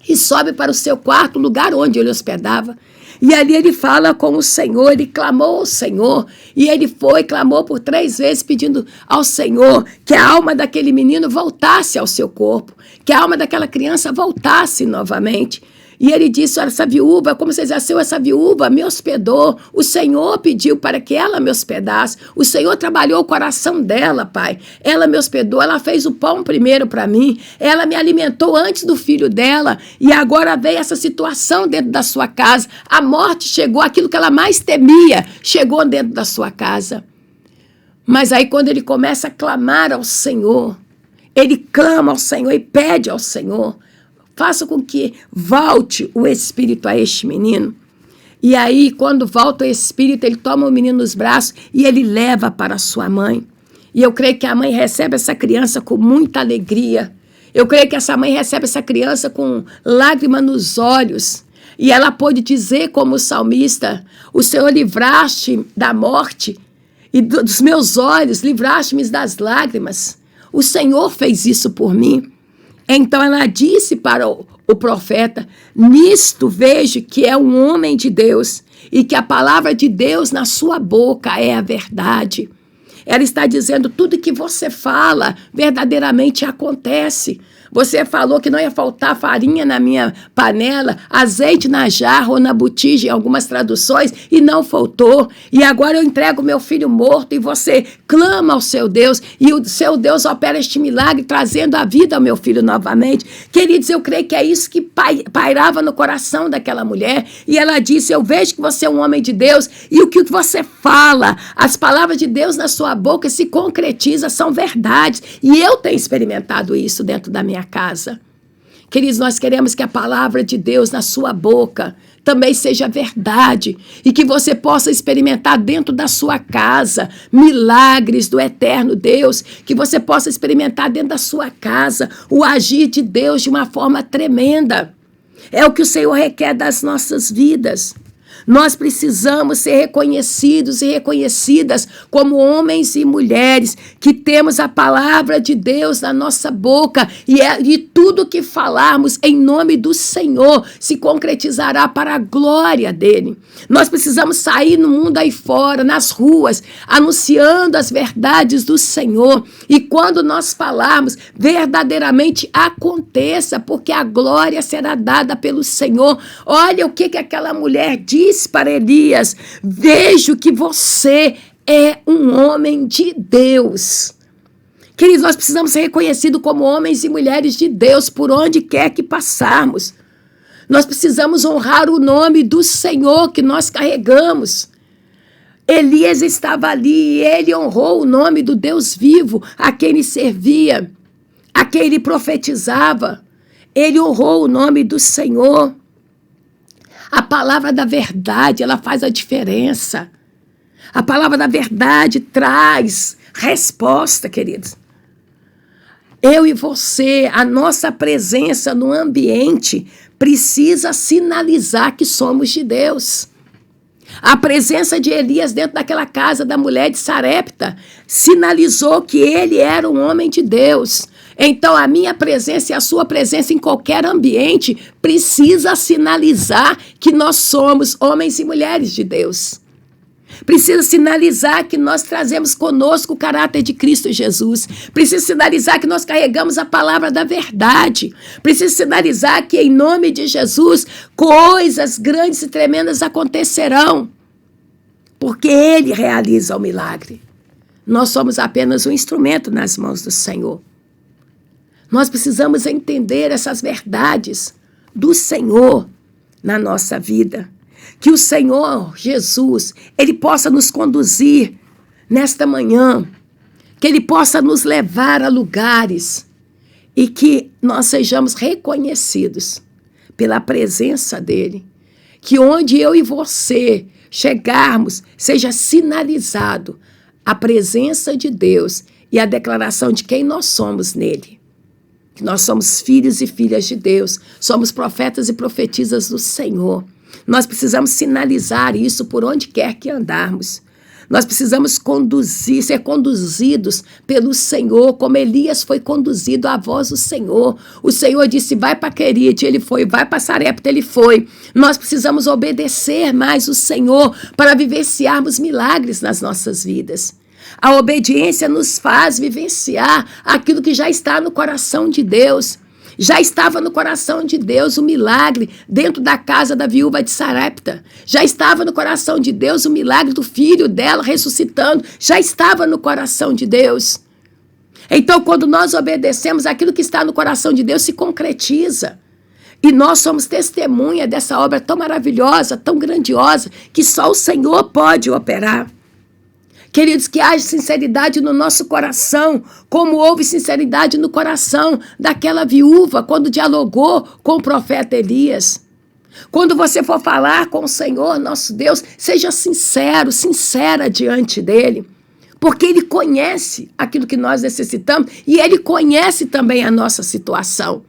e sobe para o seu quarto, lugar onde ele hospedava. E ali ele fala com o Senhor, ele clamou ao Senhor, e ele clamou por 3 vezes, pedindo ao Senhor que a alma daquele menino voltasse ao seu corpo, que a alma daquela criança voltasse novamente. E ele disse, olha, essa viúva, como vocês nasceu, essa viúva me hospedou, o Senhor pediu para que ela me hospedasse, o Senhor trabalhou o coração dela, Pai, ela me hospedou, ela fez o pão primeiro para mim, ela me alimentou antes do filho dela, e agora veio essa situação dentro da sua casa, a morte chegou, aquilo que ela mais temia, chegou dentro da sua casa. Mas aí quando ele começa a clamar ao Senhor, ele clama ao Senhor e pede ao Senhor, faça com que volte o espírito a este menino. E aí, quando volta o espírito, ele toma o menino nos braços e ele leva para sua mãe. E eu creio que a mãe recebe essa criança com muita alegria. Eu creio que essa mãe recebe essa criança com lágrima nos olhos. E ela pôde dizer como o salmista, o Senhor livraste da morte e dos meus olhos, livraste-me das lágrimas. O Senhor fez isso por mim. Então ela disse para o profeta, nisto vejo que é um homem de Deus e que a palavra de Deus na sua boca é a verdade. Ela está dizendo, tudo que você fala verdadeiramente acontece. Você falou que não ia faltar farinha na minha panela, azeite na jarra ou na botija, em algumas traduções, e não faltou. E agora eu entrego meu filho morto e você clama ao seu Deus, e o seu Deus opera este milagre, trazendo a vida ao meu filho novamente. Queridos, eu creio que é isso que pairava no coração daquela mulher. E ela disse, eu vejo que você é um homem de Deus, e o que você fala, as palavras de Deus na sua boca se concretizam, são verdades. E eu tenho experimentado isso dentro da minha casa. Queridos, nós queremos que a palavra de Deus na sua boca também seja verdade e que você possa experimentar dentro da sua casa milagres do eterno Deus, que você possa experimentar dentro da sua casa o agir de Deus de uma forma tremenda. É o que o Senhor requer das nossas vidas. Nós precisamos ser reconhecidos e reconhecidas como homens e mulheres que temos a palavra de Deus na nossa boca e tudo que falarmos em nome do Senhor se concretizará para a glória dele. Nós precisamos sair no mundo aí fora, nas ruas, anunciando as verdades do Senhor. E quando nós falarmos, verdadeiramente aconteça, porque a glória será dada pelo Senhor. Olha o que aquela mulher disse para Elias, vejo que você é um homem de Deus. Queridos, nós precisamos ser reconhecidos como homens e mulheres de Deus por onde quer que passarmos. Nós precisamos honrar o nome do Senhor que nós carregamos. Elias estava ali e ele honrou o nome do Deus vivo a quem ele servia, a quem ele profetizava. Ele honrou o nome do Senhor. A palavra da verdade, ela faz a diferença. A palavra da verdade traz resposta, queridos. Eu e você, a nossa presença no ambiente precisa sinalizar que somos de Deus. A presença de Elias dentro daquela casa da mulher de Sarepta sinalizou que ele era um homem de Deus. Então, a minha presença e a sua presença em qualquer ambiente precisa sinalizar que nós somos homens e mulheres de Deus. Precisa sinalizar que nós trazemos conosco o caráter de Cristo Jesus. Precisa sinalizar que nós carregamos a palavra da verdade. Precisa sinalizar que, em nome de Jesus, coisas grandes e tremendas acontecerão. Porque Ele realiza o milagre. Nós somos apenas um instrumento nas mãos do Senhor. Nós precisamos entender essas verdades do Senhor na nossa vida. Que o Senhor Jesus, Ele possa nos conduzir nesta manhã, que Ele possa nos levar a lugares e que nós sejamos reconhecidos pela presença dEle. Que onde eu e você chegarmos, seja sinalizado a presença de Deus e a declaração de quem nós somos nele. Que nós somos filhos e filhas de Deus, somos profetas e profetisas do Senhor. Nós precisamos sinalizar isso por onde quer que andarmos. Nós precisamos ser conduzidos pelo Senhor, como Elias foi conduzido à voz do Senhor. O Senhor disse, vai para Querite, ele foi, vai para Sarepta, ele foi. Nós precisamos obedecer mais o Senhor para vivenciarmos milagres nas nossas vidas. A obediência nos faz vivenciar aquilo que já está no coração de Deus. Já estava no coração de Deus o milagre dentro da casa da viúva de Sarepta. Já estava no coração de Deus o milagre do filho dela ressuscitando. Já estava no coração de Deus. Então, quando nós obedecemos, aquilo que está no coração de Deus se concretiza. E nós somos testemunha dessa obra tão maravilhosa, tão grandiosa, que só o Senhor pode operar. Queridos, que haja sinceridade no nosso coração, como houve sinceridade no coração daquela viúva quando dialogou com o profeta Elias. Quando você for falar com o Senhor, nosso Deus, seja sincero, sincera diante dele, porque ele conhece aquilo que nós necessitamos e ele conhece também a nossa situação.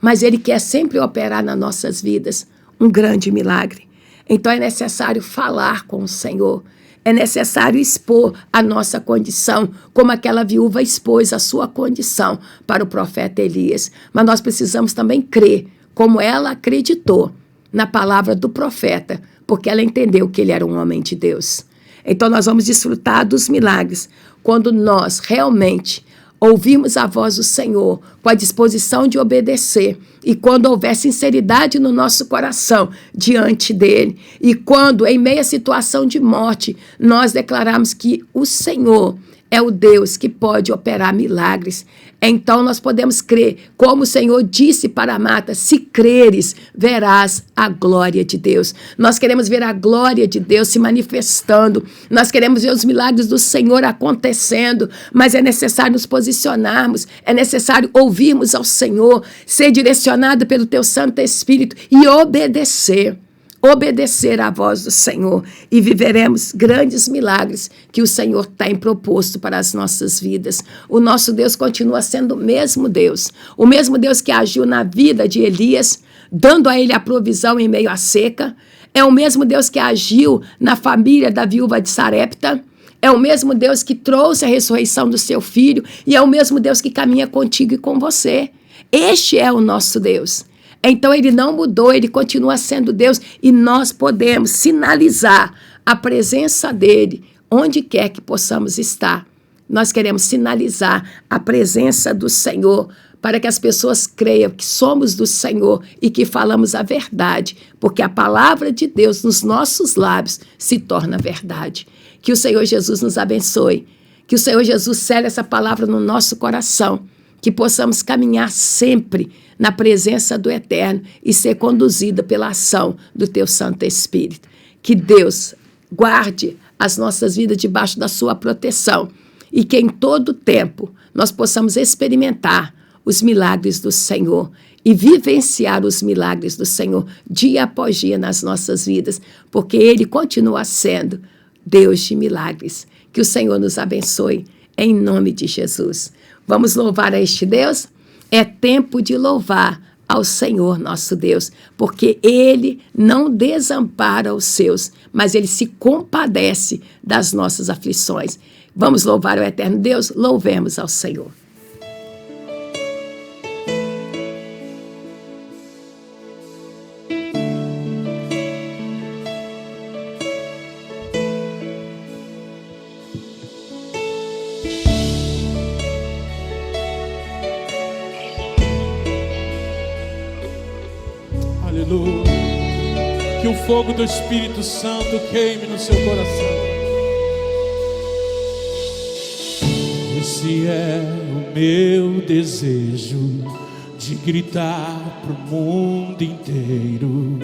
Mas ele quer sempre operar nas nossas vidas um grande milagre. Então é necessário falar com o Senhor. É necessário expor a nossa condição, como aquela viúva expôs a sua condição para o profeta Elias. Mas nós precisamos também crer, como ela acreditou na palavra do profeta, porque ela entendeu que ele era um homem de Deus. Então nós vamos desfrutar dos milagres quando nós realmente ouvirmos a voz do Senhor com a disposição de obedecer e quando houver sinceridade no nosso coração diante dele e quando em meia situação de morte nós declararmos que o Senhor é o Deus que pode operar milagres. Então nós podemos crer, como o Senhor disse para Marta, se creres, verás a glória de Deus. Nós queremos ver a glória de Deus se manifestando, nós queremos ver os milagres do Senhor acontecendo, mas é necessário nos posicionarmos, é necessário ouvirmos ao Senhor, ser direcionado pelo Teu Santo Espírito e obedecer à voz do Senhor e viveremos grandes milagres que o Senhor tem proposto para as nossas vidas. O nosso Deus continua sendo o mesmo Deus que agiu na vida de Elias, dando a ele a provisão em meio à seca, é o mesmo Deus que agiu na família da viúva de Sarepta, é o mesmo Deus que trouxe a ressurreição do seu filho e é o mesmo Deus que caminha contigo e com você. Este é o nosso Deus. Então ele não mudou, ele continua sendo Deus e nós podemos sinalizar a presença dele onde quer que possamos estar. Nós queremos sinalizar a presença do Senhor para que as pessoas creiam que somos do Senhor e que falamos a verdade, porque a palavra de Deus nos nossos lábios se torna verdade. Que o Senhor Jesus nos abençoe, que o Senhor Jesus cele essa palavra no nosso coração, que possamos caminhar sempre na presença do Eterno e ser conduzida pela ação do Teu Santo Espírito. Que Deus guarde as nossas vidas debaixo da sua proteção e que em todo tempo nós possamos experimentar os milagres do Senhor e vivenciar os milagres do Senhor dia após dia nas nossas vidas, porque Ele continua sendo Deus de milagres. Que o Senhor nos abençoe em nome de Jesus. Vamos louvar a este Deus? É tempo de louvar ao Senhor nosso Deus, porque Ele não desampara os seus, mas Ele se compadece das nossas aflições. Vamos louvar o eterno Deus? Louvemos ao Senhor. Aleluia. Que o fogo do Espírito Santo queime no seu coração. Esse é o meu desejo, de gritar pro mundo inteiro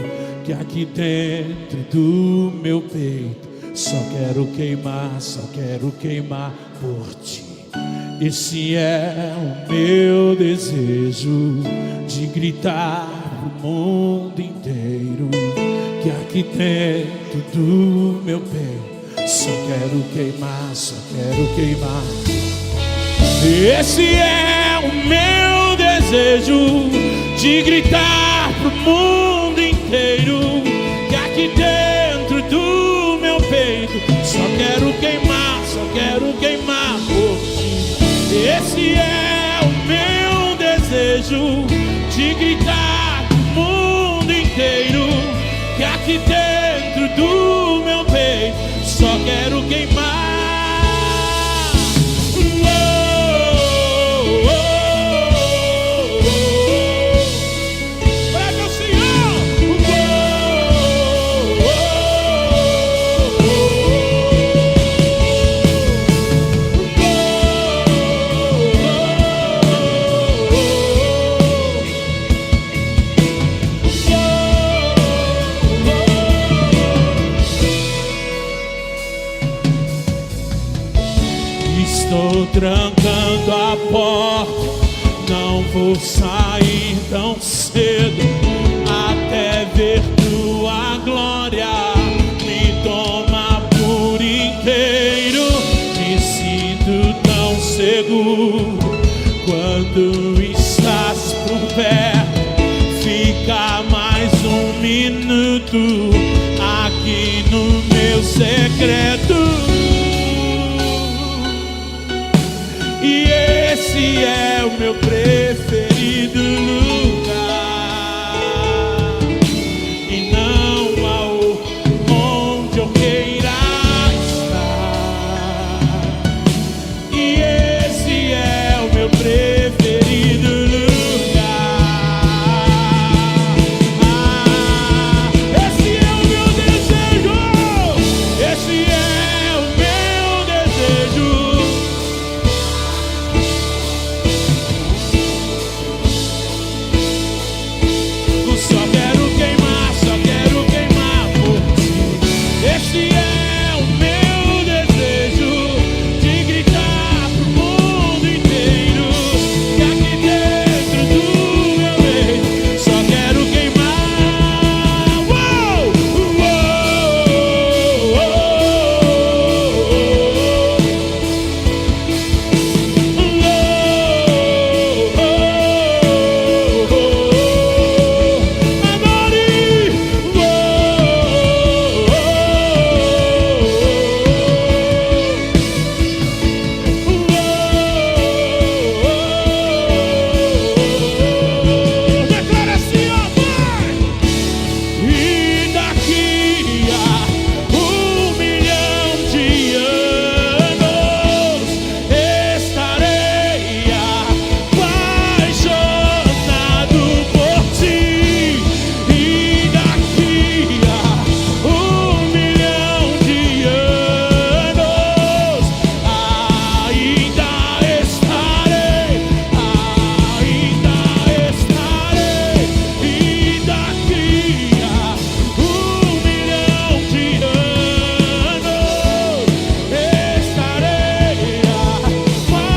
que aqui dentro do meu peito só quero queimar por ti. Esse é o meu desejo, de gritar pro mundo inteiro que aqui dentro do meu peito só quero queimar. Esse é o meu desejo, de gritar pro mundo inteiro que aqui dentro do meu peito só quero Tô trancando a porta, não vou sair tão cedo até ver tua glória me toma por inteiro. Me sinto tão seguro quando estás por perto. Fica mais um minuto aqui no meu secreto. E esse é o meu preferido lugar, e não há onde eu queira estar. E esse é o meu preferido lugar. Esse é o meu desejo. Esse é o meu desejo. Só quero queimar por ti. Esse é o meu desejo, de gritar pro mundo inteiro que aqui dentro do meu peito só quero queimar. Uou, declara assim, ó, vai! E daqui a 1 milhão de anos estarei apaixonado por ti. E daqui a 1 milhão de anos ainda estarei. E daqui a 1 milhão de anos estarei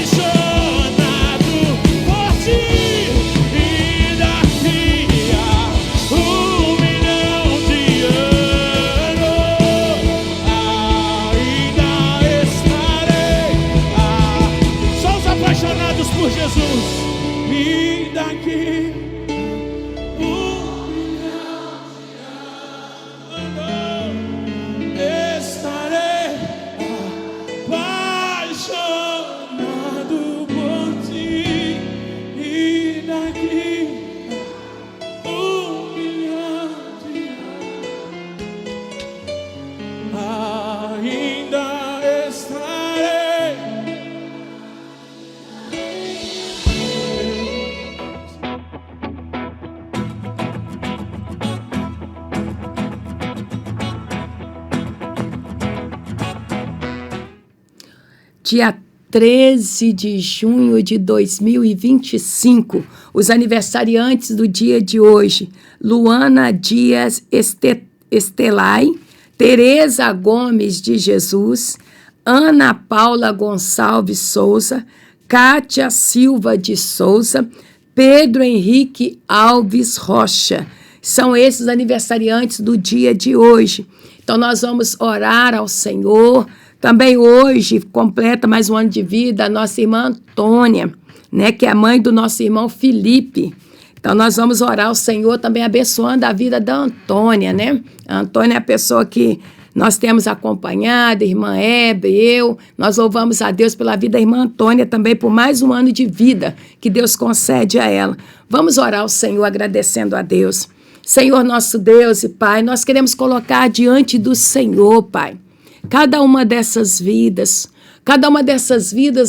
apaixonado por ti. E daqui a 1 milhão de anos ainda estarei. Só os apaixonados por Jesus. E daqui 1 milhão de anos estarei apaixonado por ti. E daqui a 1 milhão de anos ainda estarei. Dia 13 de junho de 2025, os aniversariantes do dia de hoje: Luana Dias Estelai, Tereza Gomes de Jesus, Ana Paula Gonçalves Souza, Kátia Silva de Souza, Pedro Henrique Alves Rocha. São esses aniversariantes do dia de hoje. Então nós vamos orar ao Senhor. Também hoje completa mais um ano de vida a nossa irmã Antônia, né, que é a mãe do nosso irmão Felipe. Então nós vamos orar ao Senhor também abençoando a vida da Antônia, né? A Antônia é a pessoa que nós temos acompanhado, a irmã Hebe, eu. Nós louvamos a Deus pela vida da irmã Antônia também, por mais um ano de vida que Deus concede a ela. Vamos orar ao Senhor agradecendo a Deus. Senhor nosso Deus e Pai, nós queremos colocar diante do Senhor, Pai, cada uma dessas vidas,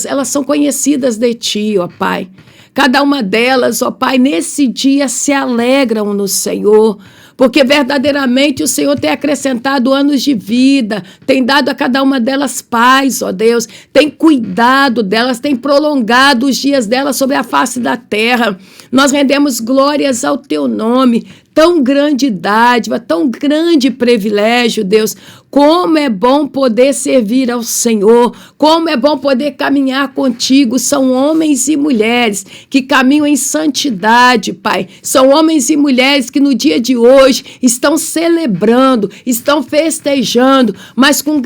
elas são conhecidas de Ti, ó Pai. Cada uma delas, ó Pai, nesse dia se alegram no Senhor, porque verdadeiramente o Senhor tem acrescentado anos de vida, tem dado a cada uma delas paz, ó Deus, tem cuidado delas, tem prolongado os dias delas sobre a face da terra. Nós rendemos glórias ao Teu nome, tão grande dádiva, tão grande privilégio, Deus. Como é bom poder servir ao Senhor, como é bom poder caminhar contigo. São homens e mulheres que caminham em santidade, Pai. São homens e mulheres que no dia de hoje estão celebrando, estão festejando, mas com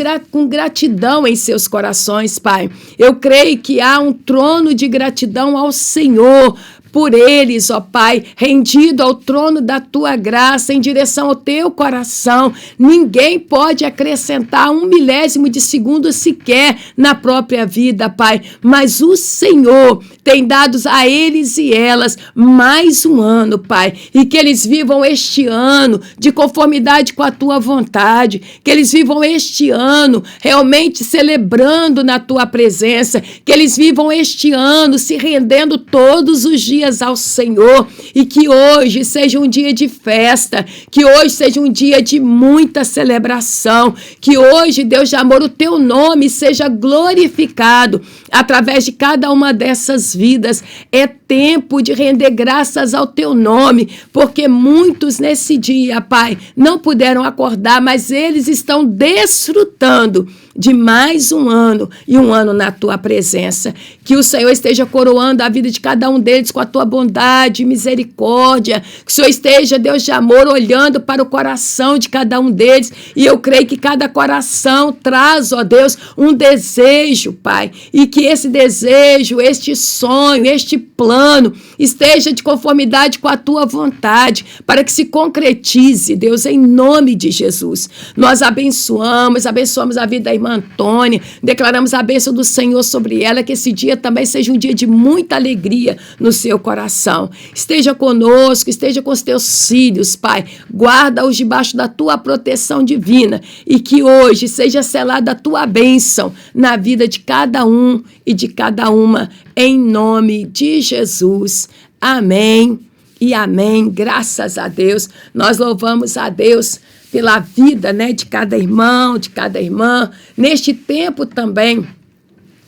gratidão em seus corações, Pai. Eu creio que há um trono de gratidão ao Senhor por eles, ó Pai, rendido ao trono da tua graça, em direção ao teu coração. Ninguém pode acrescentar 1 milésimo de segundo sequer na própria vida, Pai, mas o Senhor tem dado a eles e elas mais um ano, Pai, e que eles vivam este ano de conformidade com a tua vontade, que eles vivam este ano realmente celebrando na tua presença, que eles vivam este ano se rendendo todos os dias ao Senhor, e que hoje seja um dia de festa, que hoje seja um dia de muita celebração, que hoje, Deus de amor, o teu nome seja glorificado através de cada uma dessas vidas. É tempo de render graças ao teu nome, porque muitos nesse dia, Pai, não puderam acordar, mas eles estão desfrutando de mais um ano, e um ano na tua presença. Que o Senhor esteja coroando a vida de cada um deles com a tua bondade e misericórdia. Que o Senhor esteja, Deus de amor, olhando para o coração de cada um deles. E eu creio que cada coração traz, ó Deus, um desejo, Pai. E que esse desejo, este sonho, este plano esteja de conformidade com a tua vontade, para que se concretize, Deus, em nome de Jesus. Nós abençoamos a vida da irmã Antônia, declaramos a bênção do Senhor sobre ela, que esse dia também seja um dia de muita alegria no seu coração. Esteja conosco, esteja com os teus filhos, Pai, guarda-os debaixo da tua proteção divina, e que hoje seja selada a tua bênção na vida de cada um e de cada uma, em nome de Jesus. Amém e amém. Graças a Deus. Nós louvamos a Deus pela vida, né, de cada irmão, de cada irmã, neste tempo também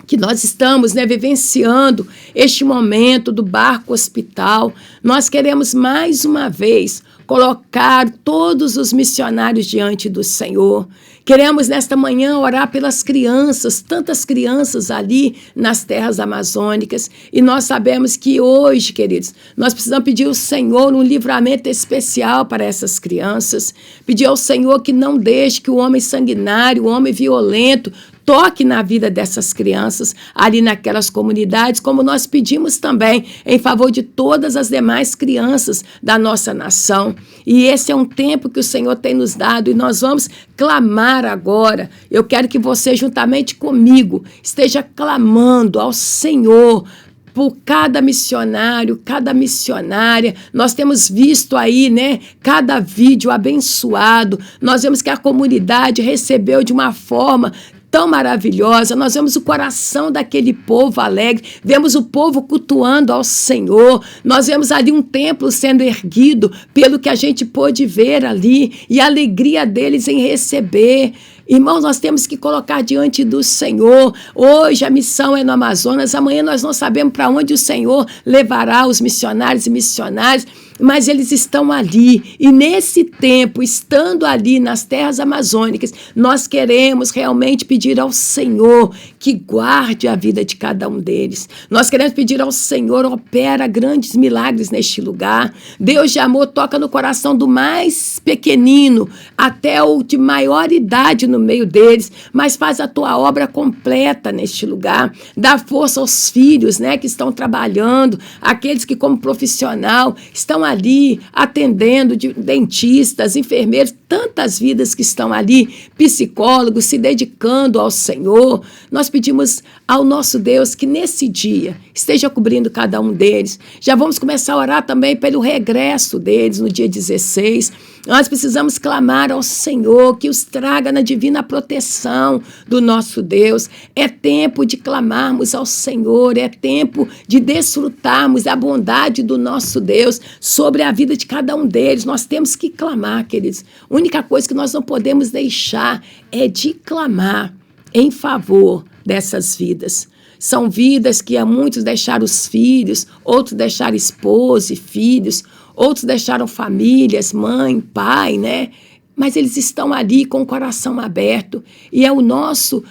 que nós estamos, né, vivenciando este momento do barco hospital. Nós queremos mais uma vez colocar todos os missionários diante do Senhor. Queremos nesta manhã orar pelas crianças, tantas crianças ali nas terras amazônicas, e nós sabemos que hoje, queridos, nós precisamos pedir ao Senhor um livramento especial para essas crianças, pedir ao Senhor que não deixe que o homem sanguinário, o homem violento, toque na vida dessas crianças ali naquelas comunidades, como nós pedimos também em favor de todas as demais crianças da nossa nação. E esse é um tempo que o Senhor tem nos dado, e nós vamos clamar agora. Eu quero que você, juntamente comigo, esteja clamando ao Senhor por cada missionário, cada missionária. Nós temos visto aí, né, cada vídeo abençoado. Nós vemos que a comunidade recebeu de uma forma tão maravilhosa. Nós vemos o coração daquele povo alegre, vemos o povo cultuando ao Senhor, nós vemos ali um templo sendo erguido, pelo que a gente pôde ver ali, e a alegria deles em receber. Irmãos, nós temos que colocar diante do Senhor. Hoje a missão é no Amazonas, amanhã nós não sabemos para onde o Senhor levará os missionários e missionárias, mas eles estão ali, e nesse tempo, estando ali nas terras amazônicas, nós queremos realmente pedir ao Senhor que guarde a vida de cada um deles. Nós queremos pedir ao Senhor, opera grandes milagres neste lugar. Deus de amor, toca no coração do mais pequenino até o de maior idade no meio deles, mas faz a tua obra completa neste lugar. Dá força aos filhos, né, que estão trabalhando, aqueles que como profissional estão ali atendendo, de dentistas, enfermeiros, tantas vidas que estão ali, psicólogos se dedicando ao Senhor. Nós pedimos ao nosso Deus que nesse dia esteja cobrindo cada um deles. Já vamos começar a orar também pelo regresso deles no dia 16. Nós precisamos clamar ao Senhor que os traga na divina proteção do nosso Deus. É tempo de clamarmos ao Senhor, é tempo de desfrutarmos da bondade do nosso Deus sobre a vida de cada um deles. Nós temos que clamar, queridos. A única coisa que nós não podemos deixar é de clamar em favor dessas vidas. São vidas que há muitos deixaram os filhos, outros deixaram esposa e filhos, outros deixaram famílias, mãe, pai, né? Mas eles estão ali com o coração aberto e é o nosso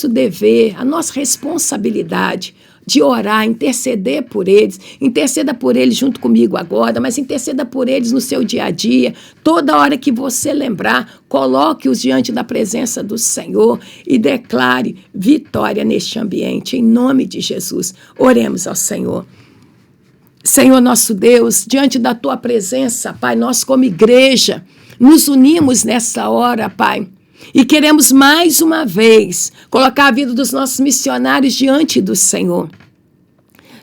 dever, a nossa responsabilidade de orar, interceder por eles. Interceda por eles junto comigo agora, mas interceda por eles no seu dia a dia. Toda hora que você lembrar, coloque-os diante da presença do Senhor e declare vitória neste ambiente, em nome de Jesus. Oremos ao Senhor. Senhor nosso Deus, diante da Tua presença, Pai, nós como igreja, nos unimos nessa hora, Pai, e queremos mais uma vez colocar a vida dos nossos missionários diante do Senhor.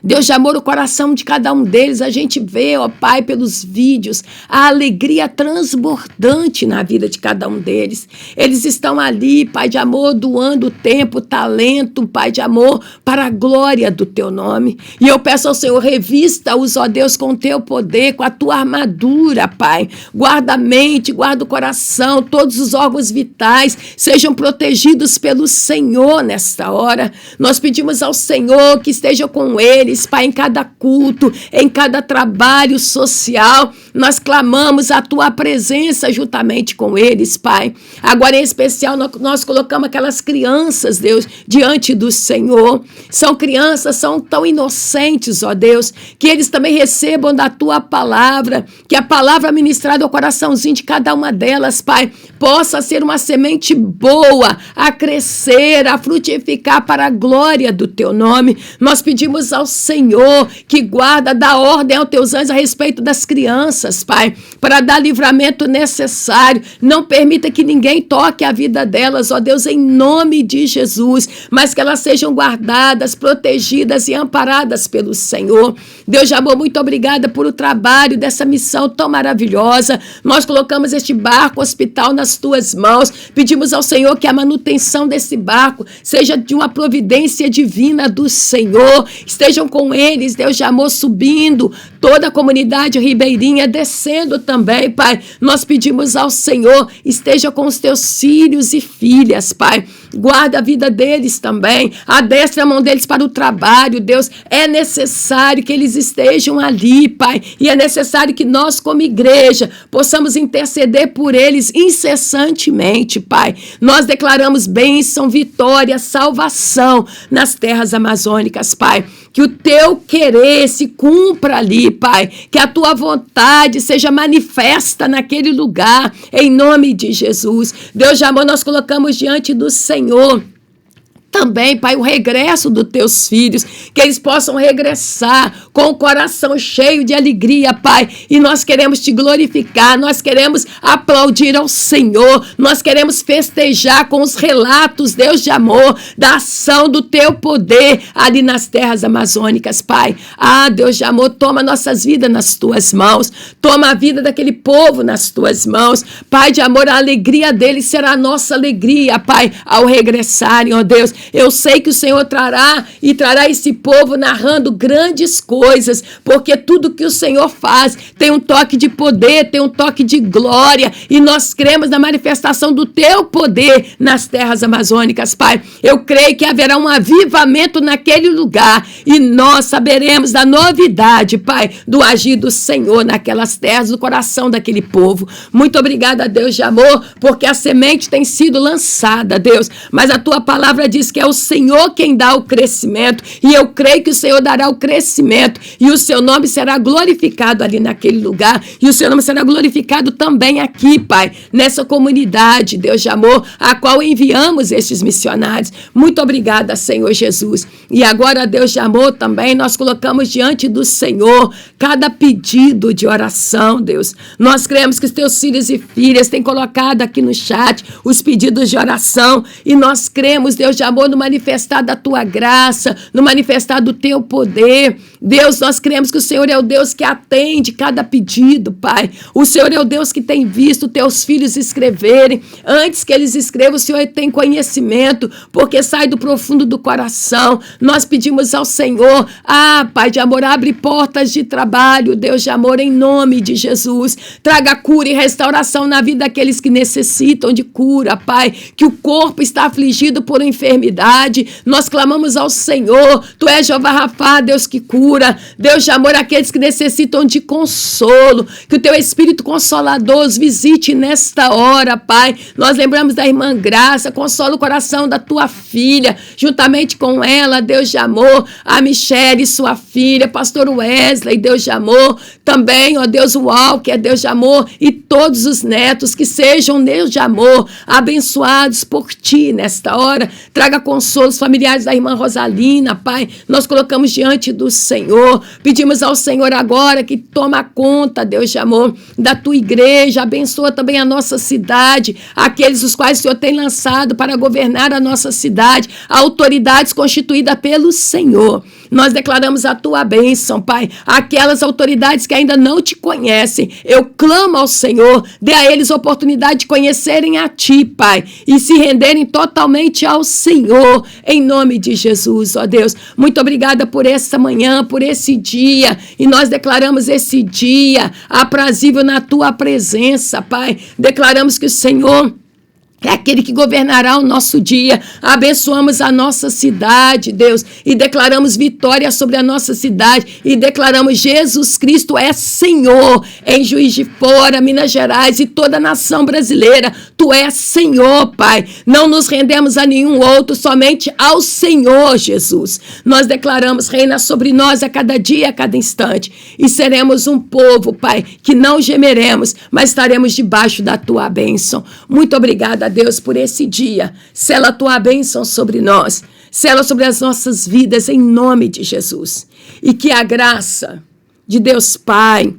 Deus de amor, o coração de cada um deles, a gente vê, ó Pai, pelos vídeos, a alegria transbordante na vida de cada um deles. Eles estão ali, Pai de amor, doando tempo, talento, Pai de amor, para a glória do Teu nome. E eu peço ao Senhor, revista-os, ó Deus, com o Teu poder, com a Tua armadura, Pai. Guarda a mente, guarda o coração, todos os órgãos vitais sejam protegidos pelo Senhor nesta hora. Nós pedimos ao Senhor que esteja com eles, Pai, em cada culto, em cada trabalho social, nós clamamos a Tua presença juntamente com eles, Pai. Agora, em especial, nós colocamos aquelas crianças, Deus, diante do Senhor. São crianças, são tão inocentes, ó Deus, que eles também recebam da Tua palavra, que a palavra ministrada ao coraçãozinho de cada uma delas, Pai, possa ser uma semente boa, a crescer, a frutificar para a glória do Teu nome. Nós pedimos ao Senhor que guarda, dá ordem aos Teus anjos a respeito das crianças, Pai, para dar livramento necessário. Não permita que ninguém toque a vida delas, ó Deus, em nome de Jesus, mas que elas sejam guardadas, protegidas e amparadas pelo Senhor. Deus de amor, muito obrigada por o trabalho dessa missão tão maravilhosa. Nós colocamos este barco hospital nas Tuas mãos, pedimos ao Senhor que a manutenção desse barco seja de uma providência divina do Senhor. Estejam com eles, Deus de amor, subindo, toda a comunidade ribeirinha descendo também, Pai. Nós pedimos ao Senhor, esteja com os Teus filhos e filhas, Pai. Guarda a vida deles também, adestra a mão deles para o trabalho, Deus. É necessário que eles estejam ali, Pai, e é necessário que nós, como igreja, possamos interceder por eles incessantemente, Pai. Nós declaramos bênção, vitória, salvação nas terras amazônicas, Pai. Que o Teu querer se cumpra ali, Pai. Que a Tua vontade seja manifesta naquele lugar, em nome de Jesus. Deus de amor, nós colocamos diante do Senhor também, Pai, o regresso dos Teus filhos, que eles possam regressar com o coração cheio de alegria, Pai, e nós queremos Te glorificar, nós queremos aplaudir ao Senhor, nós queremos festejar com os relatos, Deus de amor, da ação do Teu poder ali nas terras amazônicas, Pai. Ah, Deus de amor, toma nossas vidas nas Tuas mãos, toma a vida daquele povo nas Tuas mãos, Pai de amor, a alegria deles será a nossa alegria, Pai, ao regressarem, ó Deus. Eu sei que o Senhor trará esse povo narrando grandes coisas, porque tudo que o Senhor faz tem um toque de poder, tem um toque de glória, e nós cremos na manifestação do Teu poder nas terras amazônicas, Pai. Eu creio que haverá um avivamento naquele lugar, e nós saberemos da novidade, Pai, do agir do Senhor naquelas terras, no coração daquele povo. Muito obrigada, Deus de amor, porque a semente tem sido lançada, Deus, mas a Tua palavra diz que é o Senhor quem dá o crescimento, e eu creio que o Senhor dará o crescimento, e o Seu nome será glorificado ali naquele lugar, e o Seu nome será glorificado também aqui, Pai, nessa comunidade, Deus de amor, a qual enviamos estes missionários. Muito obrigada, Senhor Jesus. E agora, Deus de amor, também nós colocamos diante do Senhor cada pedido de oração, Deus. Nós cremos que os Teus filhos e filhas têm colocado aqui no chat os pedidos de oração, e nós cremos, Deus de amor, no manifestar da Tua graça, no manifestar do Teu poder. Deus, nós cremos que o Senhor é o Deus que atende cada pedido, Pai. O Senhor é o Deus que tem visto Teus filhos escreverem. Antes que eles escrevam, o Senhor tem conhecimento, porque sai do profundo do coração. Nós pedimos ao Senhor, Pai de amor, abre portas de trabalho, Deus de amor, em nome de Jesus. Traga cura e restauração na vida daqueles que necessitam de cura, Pai. Que o corpo está afligido por enfermidade, enfermidade. Nós clamamos ao Senhor. Tu és Jeová Rafá, Deus que cura, Deus de amor àqueles que necessitam de consolo. Que o teu Espírito Consolador os visite nesta hora, Pai. Nós lembramos da irmã Graça, consola o coração da tua filha, juntamente com ela, Deus de amor, a Michele, sua filha, pastor Wesley, Deus de amor, também, ó Deus, o Walker, Deus de amor, e todos os netos que sejam, Deus de amor, abençoados por ti nesta hora. Traga consolo aos familiares da irmã Rosalina, Pai. Nós colocamos diante do Senhor, pedimos ao Senhor agora que toma conta, Deus de amor, da tua igreja, abençoa também a nossa cidade, aqueles os quais o Senhor tem lançado para governar a nossa cidade, autoridades constituídas pelo Senhor. Nós declaramos a tua bênção, Pai, aquelas autoridades que ainda não te conhecem. Eu clamo ao Senhor, dê a eles oportunidade de conhecerem a ti, Pai, e se renderem totalmente ao Senhor, em nome de Jesus, ó Deus. Muito obrigada por essa manhã, por esse dia, e nós declaramos esse dia aprazível na tua presença, Pai. Declaramos que o Senhor é aquele que governará o nosso dia. Abençoamos a nossa cidade, Deus, e declaramos vitória sobre a nossa cidade, e declaramos Jesus Cristo é Senhor em Juiz de Fora, Minas Gerais e toda a nação brasileira. Tu és Senhor, Pai. Não nos rendemos a nenhum outro, somente ao Senhor, Jesus. Nós declaramos, reina sobre nós a cada dia, a cada instante, e seremos um povo, Pai, que não gemeremos, mas estaremos debaixo da tua bênção. Muito obrigada, Deus, por esse dia. Sela a tua bênção sobre nós, sela sobre as nossas vidas em nome de Jesus. E que a graça de Deus Pai,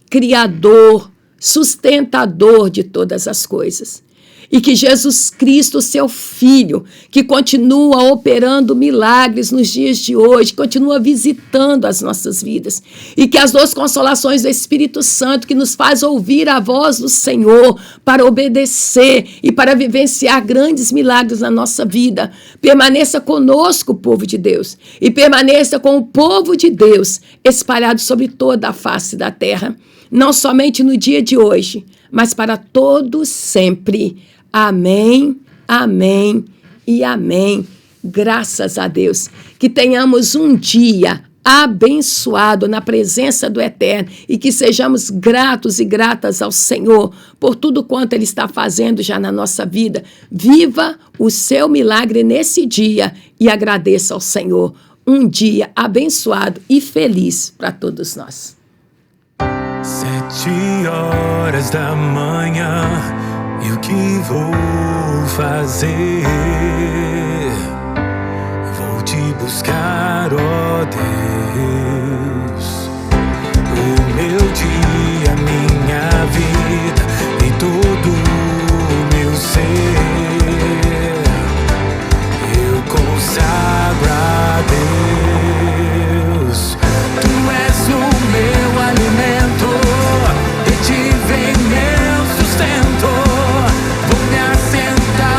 Criador, sustentador de todas as coisas, e que Jesus Cristo, seu Filho, que continua operando milagres nos dias de hoje, continua visitando as nossas vidas, e que as duas consolações do Espírito Santo, que nos faz ouvir a voz do Senhor, para obedecer e para vivenciar grandes milagres na nossa vida, permaneça conosco, povo de Deus, e permaneça com o povo de Deus, espalhado sobre toda a face da terra, não somente no dia de hoje, mas para todos sempre. Amém, amém e amém. Graças a Deus. Que tenhamos um dia abençoado na presença do Eterno e que sejamos gratos e gratas ao Senhor por tudo quanto Ele está fazendo já na nossa vida. Viva o seu milagre nesse dia e agradeça ao Senhor. Um dia abençoado e feliz para todos nós. 7 horas da manhã, e o que vou fazer? Vou te buscar, ó